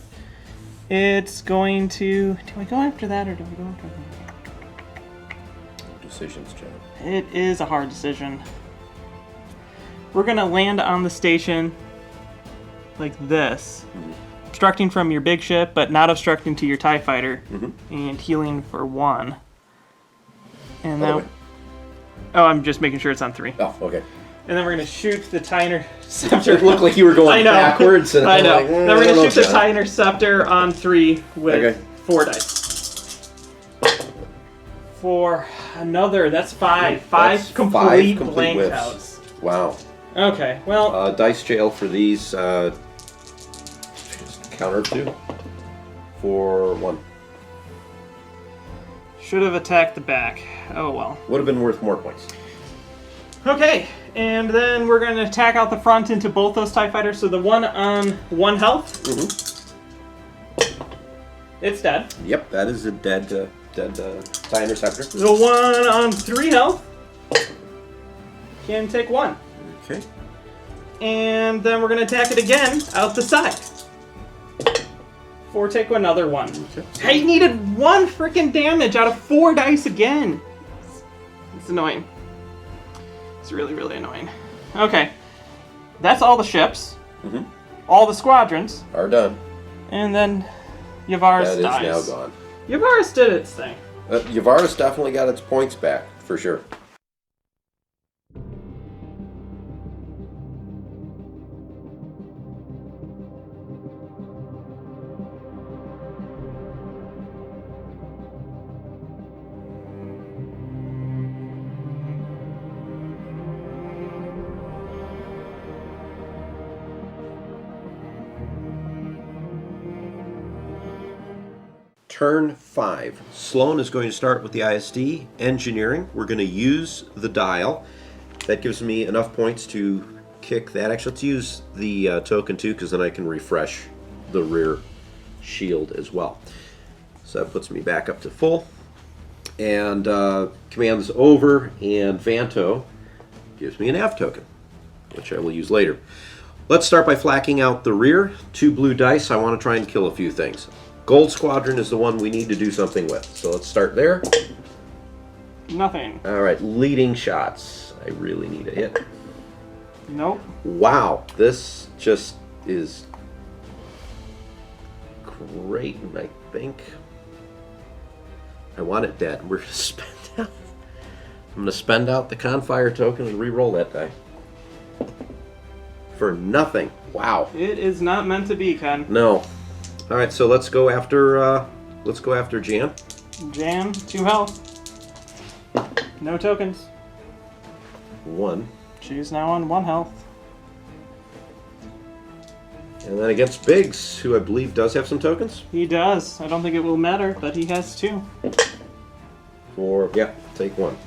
It's going to... Do I go after that or do I go after that? Decisions, John. It is a hard decision. We're going to land on the station like this. Obstructing from your big ship, but not obstructing to your TIE fighter. And healing for 1. And Other now... way. Oh, I'm just making sure it's on 3. Oh, okay. And then we're going to shoot the TIE Interceptor. It looked like you were going backwards. And I know. Like, Then we're going to shoot the John. TIE Interceptor on 3 with Okay. 4 dice. For another, that's 5. 5 complete blank whiffs. outs. Wow. Okay, well... Dice jail for these. Counter 2 for 1. Should have attacked the back. Oh well. Would have been worth more points. Okay, and then we're going to attack out the front into both those TIE fighters. So the one on 1 health, it's dead. Yep, that is a dead TIE Interceptor. The one on 3 health can take 1. Okay. And then we're going to attack it again out the side. Or take another 1. Okay. I needed 1 freaking damage out of 4 dice again. It's annoying. It's really, really annoying. Okay. That's all the ships. All the squadrons. Are done. And then Yavaris That dies. is now gone. Yavaris did its thing. Yavaris definitely got its points back, for sure. Turn 5. Sloane is going to start with the ISD engineering. We're going to use the dial. That gives me enough points to kick that. Actually, let's use the token too, because then I can refresh the rear shield as well. So that puts me back up to full. And commands over, and Vanto gives me an AV token, which I will use later. Let's start by flacking out the rear. 2 blue dice. I want to try and kill a few things. Gold Squadron is the one we need to do something with. So let's start there. Nothing. All right, leading shots. I really need a hit. Nope. Wow, this just is great, and I think I want it dead. We're going to spend out. I'm going to spend out the Confire token and re-roll that die. For nothing. Wow. It is not meant to be, Ken. No. All right, so let's go after Jan. Jan, 2 health. No tokens. 1. She's now on 1 health. And then against Biggs, who I believe does have some tokens. He does. I don't think it will matter, but he has 2. Take 1.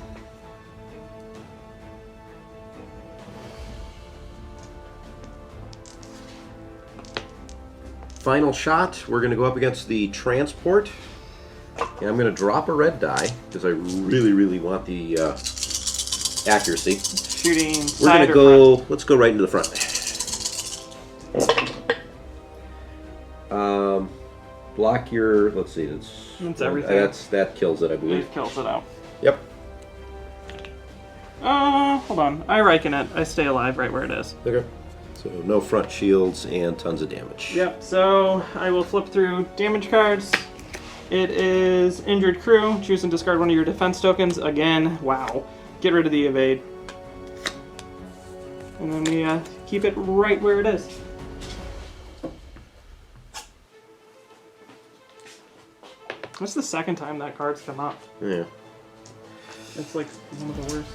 Final shot, we're going to go up against the transport. And I'm going to drop a red die, because I really, really want the accuracy. Shooting We're going side to or go, front? let's go right into the front. Block your, let's see, That's everything. that kills it, I believe. It kills it out. Yep. Hold on. I reckon it. I stay alive right where it is. Okay. So no front shields and tons of damage. Yep, so I will flip through damage cards. It is injured crew. Choose and discard one of your defense tokens. Again, wow. Get rid of the evade. And then we keep it right where it is. That's the second time that card's come up. Yeah. It's like one of the worst.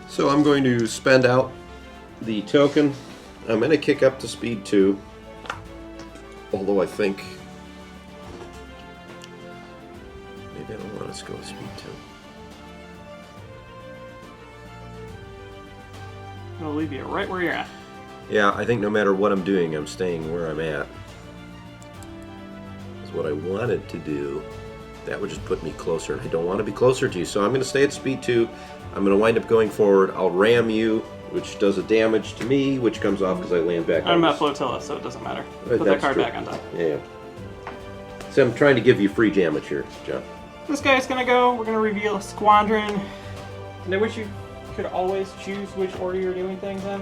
So I'm going to spend out the token. I'm going to kick up to speed 2. Although I think maybe I don't want us to go with speed 2. I'll leave you right where you're at. Yeah, I think no matter what I'm doing, I'm staying where I'm at. That's what I wanted to do. That would just put me closer, and I don't want to be closer to you. So I'm going to stay at speed 2. I'm going to wind up going forward. I'll ram you, which does a damage to me, which comes off because I land back on I'm this. at flotilla, so it doesn't matter. Right, Put that that's card true. back on top. Yeah. So I'm trying to give you free damage here, John. This guy's gonna go. We're gonna reveal a squadron. And I wish you could always choose which order you're doing things in.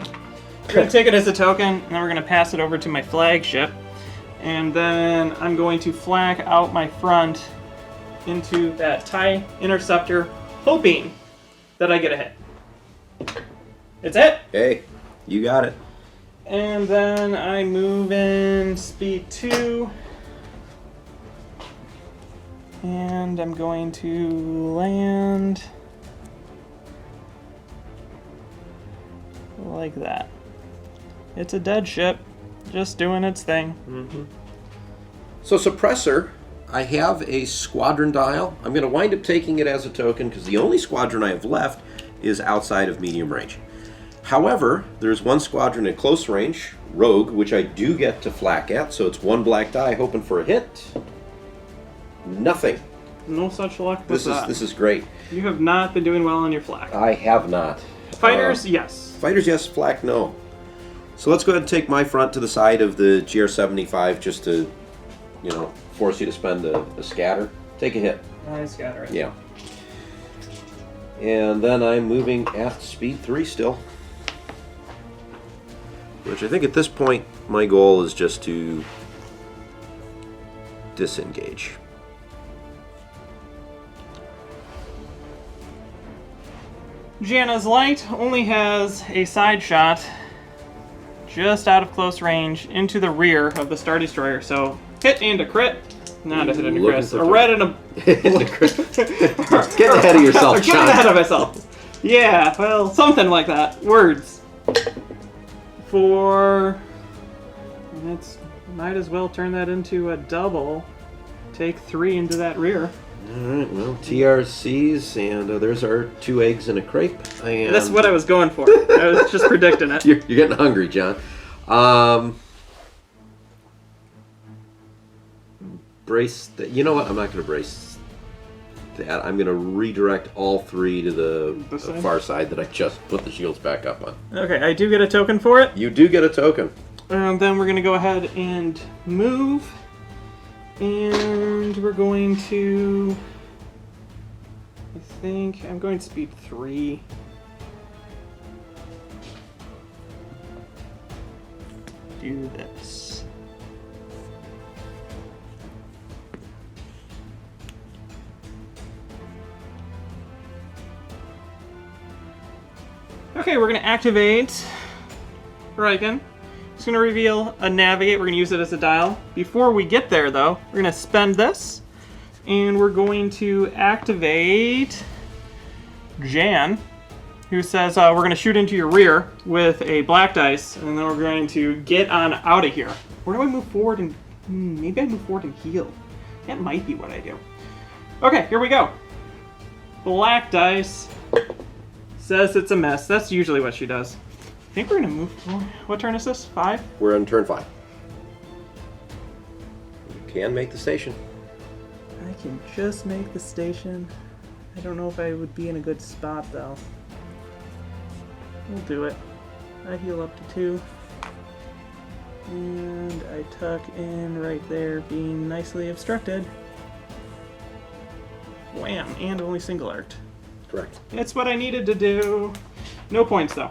We're gonna take it as a token, and then we're gonna pass it over to my flagship. And then I'm going to flag out my front into that TIE interceptor, hoping that I get a hit. It's it! Hey, you got it. And then I move in speed 2. And I'm going to land like that. It's a dead ship, just doing its thing. Mm-hmm. So suppressor, I have a squadron dial. I'm going to wind up taking it as a token because the only squadron I have left is outside of medium range. However, there's one squadron at close range, Rogue, which I do get to flak at, so it's 1 black die hoping for a hit. Nothing. No such luck with that. This is great. You have not been doing well on your flak. I have not. Fighters, yes. Fighters, yes. Flak, no. So let's go ahead and take my front to the side of the GR-75 just to, you know, force you to spend a scatter. Take a hit. I scatter it. Yeah. And then I'm moving at speed 3 still. Which I think at this point, my goal is just to disengage. Janna's light only has a side shot just out of close range into the rear of the Star Destroyer. So hit and a crit. Not a hit and a crit. A red and a... Getting ahead of yourself, Getting Sean. ahead of myself. Yeah, well, something like that. Words. For... It's... Might as well turn that into a double. Take 3 into that rear. Alright, well, TRCs, and there's our 2 eggs and a crepe. And that's what I was going for. I was just predicting it. You're getting hungry, John. Brace that. You know what? I'm not going to brace that. I'm going to redirect all 3 to the far side that I just put the shields back up on. Okay, I do get a token for it. You do get a token. Then we're going to go ahead and move. And we're going to... I think I'm going to speed 3. Do this. Okay, we're going to activate Rieekan. It's going to reveal a navigate. We're going to use it as a dial. Before we get there, though, we're going to spend this. And we're going to activate Jan, who says we're going to shoot into your rear with a black dice. And then we're going to get on out of here. Where do I move forward and... maybe I move forward and heal. That might be what I do. Okay, here we go. Black dice says it's a mess. That's usually what she does. I think we're going to move forward. What turn is this? 5? We're on turn 5. You can make the station. I can just make the station. I don't know if I would be in a good spot, though. We'll do it. I heal up to 2. And I tuck in right there, being nicely obstructed. Wham! And only single arced. Correct. It's what I needed to do. No points, though.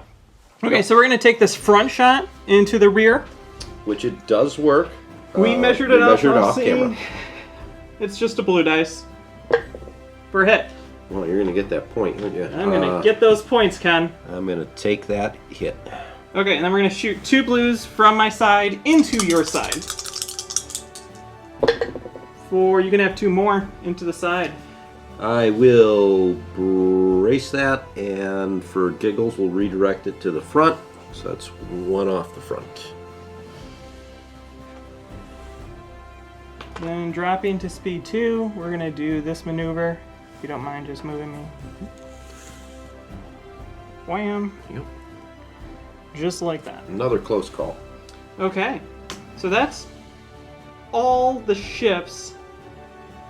Okay, so we're going to take this front shot into the rear. Which it does work. We measured it off camera. It's just a blue dice. For a hit. Well, you're going to get that point, aren't you? I'm going to get those points, Ken. I'm going to take that hit. Okay, and then we're going to shoot 2 blues from my side into your side. You can have 2 more into the side. I will brace that, and for giggles, we'll redirect it to the front. So that's 1 off the front. Then dropping to speed 2, we're going to do this maneuver. If you don't mind just moving me. Wham. Yep. Just like that. Another close call. Okay, so that's all the ships.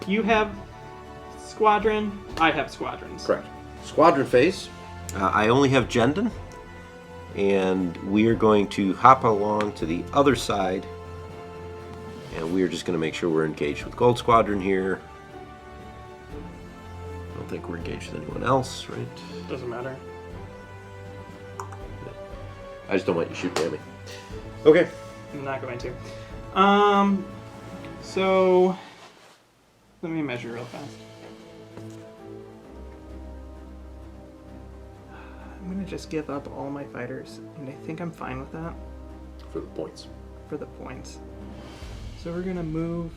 You have Squadron, I have Squadrons. Correct. Squadron phase. I only have Jendon, and we are going to hop along to the other side, and we are just going to make sure we're engaged with Gold Squadron here. I don't think we're engaged with anyone else, right? Doesn't matter. I just don't want you shooting at me. Okay. I'm not going to. So Let me measure real fast. I'm gonna just give up all my fighters, and I think I'm fine with that. For the points. For the points. So we're gonna move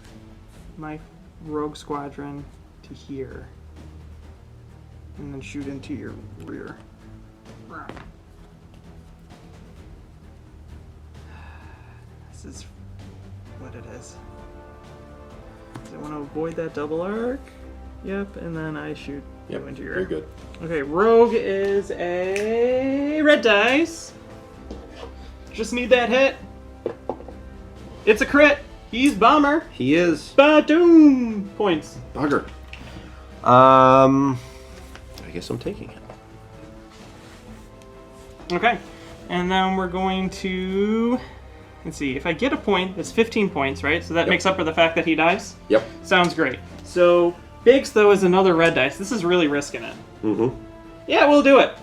my rogue squadron to here. And then shoot into your rear. This is what it is. So I want to avoid that double arc. Yep, and then I shoot you into your... Very good. Okay, rogue is a red dice. Just need that hit. It's a crit. He's bomber. He is. Ba-doom! Points. Bugger. I guess I'm taking it. Okay, and then we're going to... Let's see, if I get a point, that's 15 points, right? So that makes up for the fact that he dies? Yep. Sounds great. So, Biggs, though, is another red dice. This is really risking it. Mm-hmm. Yeah, we'll do it.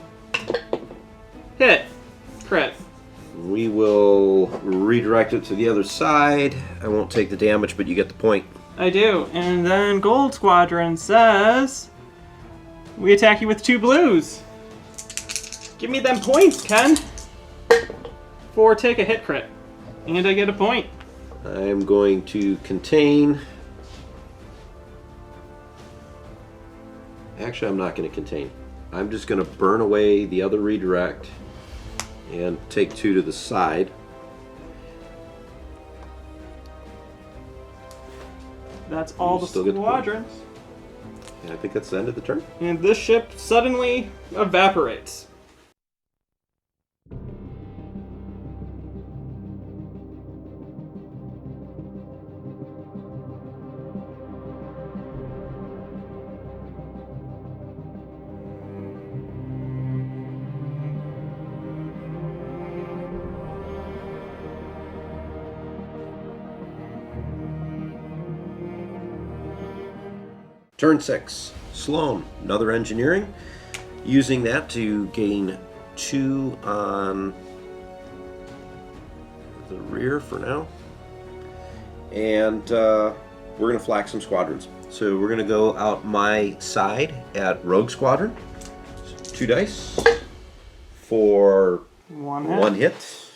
Hit. Crit. We will redirect it to the other side. I won't take the damage, but you get the point. I do. And then Gold Squadron says... We attack you with 2 blues. Give me them points, Ken. For take a hit crit. And I get a point. I'm going to contain. Actually, I'm not going to contain. I'm just going to burn away the other redirect and take 2 to the side. That's all the still get the point. squadrons. And I think that's the end of the turn. And this ship suddenly evaporates. Turn 6. Sloane, another engineering. Using that to gain 2 on the rear for now. And we're going to flak some squadrons. So we're going to go out my side at Rogue Squadron. 2 dice for 1 hit.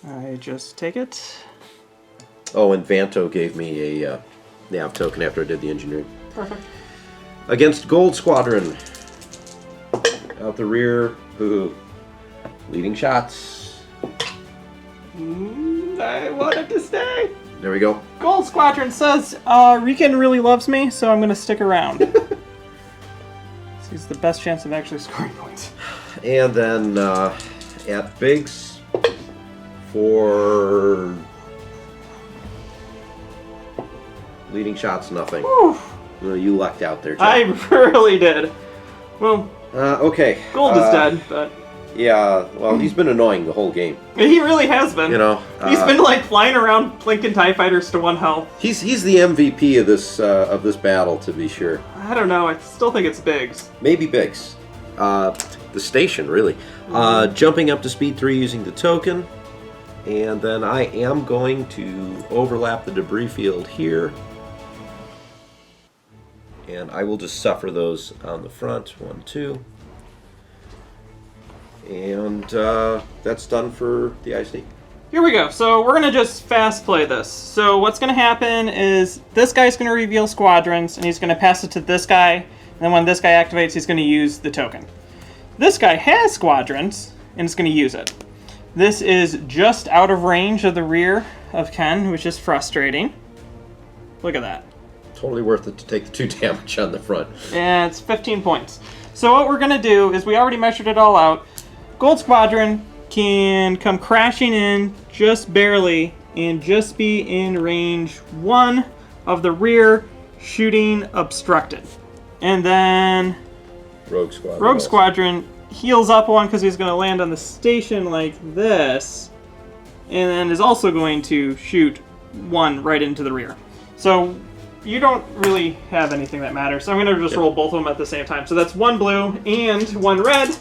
I just take it. Oh, and Vanto gave me a nav token after I did the engineering. Perfect. Against Gold Squadron. Out the rear. Boo. Leading shots. I wanted to stay. There we go. Gold Squadron says, Rieekan really loves me, so I'm going to stick around. He's the best chance of actually scoring points. And then at Biggs for leading shots, nothing. Whew. Well, you lucked out there, Joe. I really did. Well, okay. Gold is dead, but... Yeah, well, he's been annoying the whole game. He really has been. You know, he's been like flying around plinking TIE fighters to 1 health. He's the MVP of this battle, to be sure. I don't know. I still think it's Biggs. Maybe Biggs. The station, really. Jumping up to speed 3 using the token. And then I am going to overlap the debris field here. And I will just suffer those on the front. 1, 2. And that's done for the ISD. Here we go. So we're going to just fast play this. So what's going to happen is this guy's going to reveal squadrons, and he's going to pass it to this guy. And then when this guy activates, he's going to use the token. This guy has squadrons, and is going to use it. This is just out of range of the rear of Ken, which is frustrating. Look at that. Totally worth it to take the 2 damage on the front. And it's 15 points. So what we're going to do is we already measured it all out. Gold Squadron can come crashing in just barely and just be in range 1 of the rear, shooting obstructed. And then Rogue Squadron heals up 1 because he's going to land on the station like this, and then is also going to shoot 1 right into the rear. So you don't really have anything that matters. So I'm going to just roll both of them at the same time. So that's 1 blue and 1 red.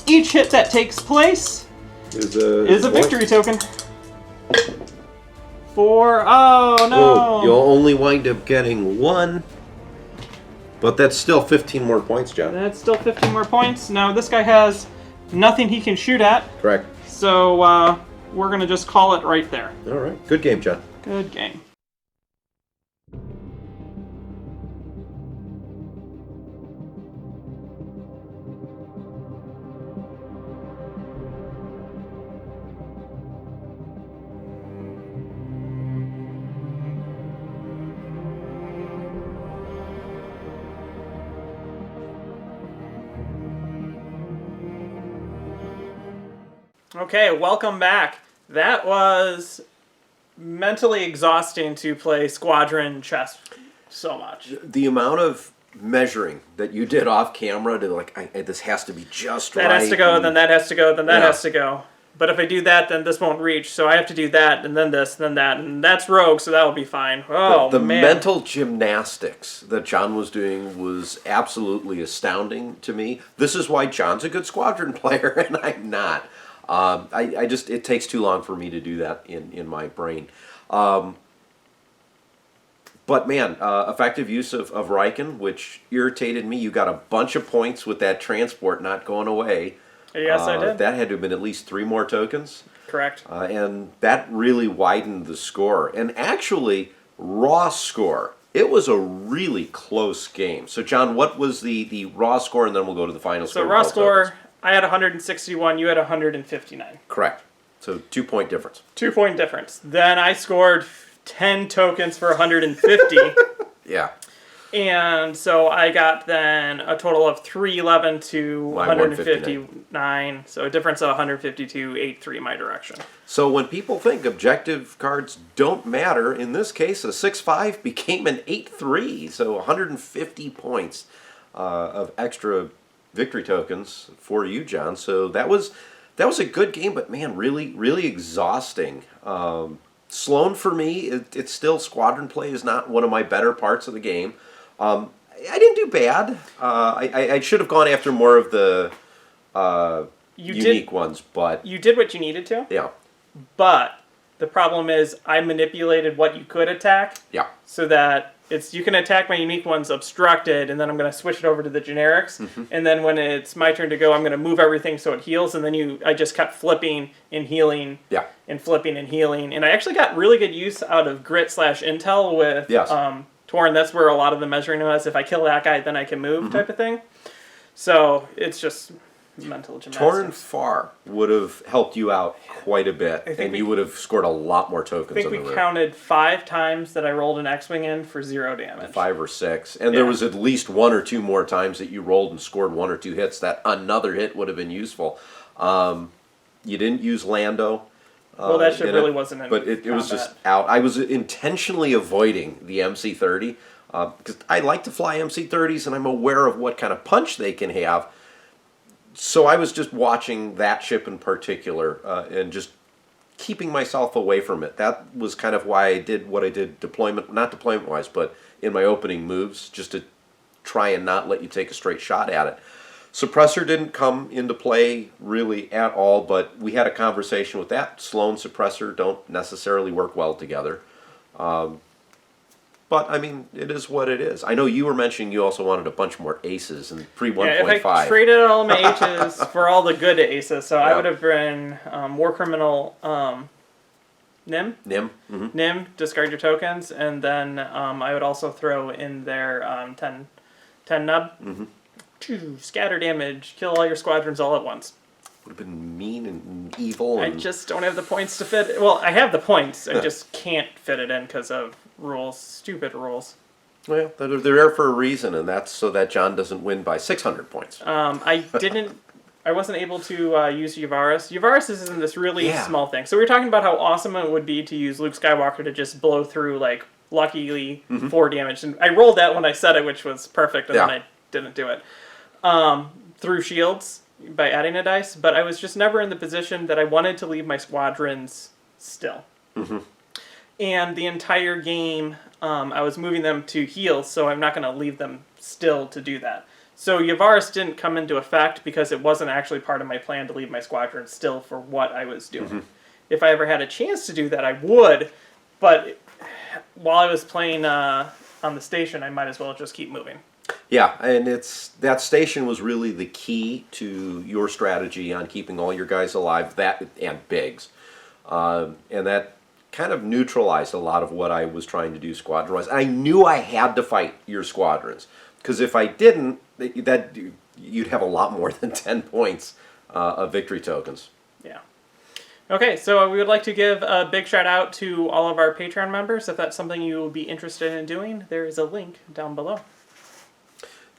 Each hit that takes place is a victory token. Oh no! You'll only wind up getting 1. But that's still 15 more points, John. That's still 15 more points. Now, this guy has nothing he can shoot at. Correct. So, we're going to just call it right there. All right. Good game, John. Good game. Okay, welcome back. That was mentally exhausting to play Squadron chess so much. The amount of measuring that you did off camera to like, this has to be just right. That has to go, then that has to go, then that has to go. But if I do that, then this won't reach, so I have to do that, and then this, and then that, and that's rogue, so that will be fine. Oh, the man. mental gymnastics that John was doing was absolutely astounding to me. This is why John's a good Squadron player, and I'm not. I just, it takes too long for me to do that in my brain. But man, effective use of Rieekan, which irritated me. You got a bunch of points with that transport not going away. Yes, I did. That had to have been at least 3 more tokens. Correct. And that really widened the score. And actually, raw score, it was a really close game. So John, what was the raw score, and then we'll go to the final score. So raw score, I had 161, you had 159. Correct. So 2-point difference. 2-point difference. Then I scored 10 tokens for 150. Yeah. And so I got then a total of 311 to 159. So a difference of 152, 83 my direction. So when people think objective cards don't matter, in this case a 6-5 became an 8-3. So 150 points of extra victory tokens for you, John. So that was a good game, but man, really exhausting. Sloane, for me, it's still Squadron play is not one of my better parts of the game. I didn't do bad. I should have gone after more of the unique ones, but you did what you needed to. Yeah. But the problem is I manipulated what you could attack. Yeah. So that you can attack my unique ones obstructed, and then I'm going to switch it over to the generics. Mm-hmm. And then when it's my turn to go, I'm going to move everything so it heals. And then I just kept flipping and healing. Yeah. And flipping and healing. And I actually got really good use out of grit/intel with Torn. That's where a lot of the measuring was. If I kill that guy, then I can move, type of thing. So it's just mental gymnastics. Torn Far would have helped you out quite a bit, and you would have scored a lot more tokens. I think we counted 5 times that I rolled an X-Wing in for 0 damage. 5 or 6. And there was at least 1 or 2 more times that you rolled and scored 1 or 2 hits that another hit would have been useful. You didn't use Lando. Well, that shit really wasn't in But it was just out. I was intentionally avoiding the MC-30 because I like to fly MC-30s, and I'm aware of what kind of punch they can have. So I was just watching that ship in particular and just keeping myself away from it. That was kind of why I did what I did not deployment-wise, but in my opening moves, just to try and not let you take a straight shot at it. Suppressor didn't come into play really at all, but we had a conversation with that. Sloane Suppressor don't necessarily work well together. But, I mean, it is what it is. I know you were mentioning you also wanted a bunch more aces in pre-1.5. Yeah, if I traded all my H's for all the good aces, so I would have been War Criminal Nim. Mm-hmm. Nim, discard your tokens, and then I would also throw in their 10 nub. Mm-hmm. Scatter damage, kill all your squadrons all at once. Would have been mean and evil. I just don't have the points to fit it. Well, I have the points, I just can't fit it in because of rules, stupid rules. Well, they're there for a reason, and that's so that John doesn't win by 600 points. I wasn't able to use Yavaris. Yavaris is in this really small thing. So we were talking about how awesome it would be to use Luke Skywalker to just blow through, like, luckily 4 damage. And I rolled that when I said it, which was perfect, and then I didn't do it. Through shields by adding a dice, but I was just never in the position that I wanted to leave my squadrons still. Mm-hmm. And the entire game, I was moving them to heal, so I'm not going to leave them still to do that. So Yavaris didn't come into effect because it wasn't actually part of my plan to leave my squadron still for what I was doing. Mm-hmm. If I ever had a chance to do that, I would, but while I was playing on the station, I might as well just keep moving. Yeah, and that station was really the key to your strategy on keeping all your guys alive, that and Biggs. And that kind of neutralized a lot of what I was trying to do squadron-wise. I knew I had to fight your squadrons, because if I didn't, you'd have a lot more than 10 points of victory tokens. Yeah. Okay, so we would like to give a big shout out to all of our Patreon members. If that's something you will be interested in doing, there is a link down below.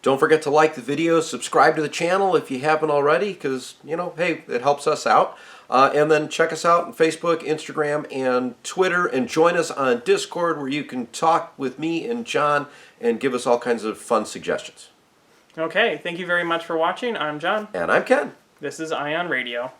Don't forget to like the video, subscribe to the channel if you haven't already, because, hey, it helps us out. And then check us out on Facebook, Instagram, and Twitter, and join us on Discord, where you can talk with me and John and give us all kinds of fun suggestions. Okay, thank you very much for watching. I'm John. And I'm Ken. This is Ion Radio.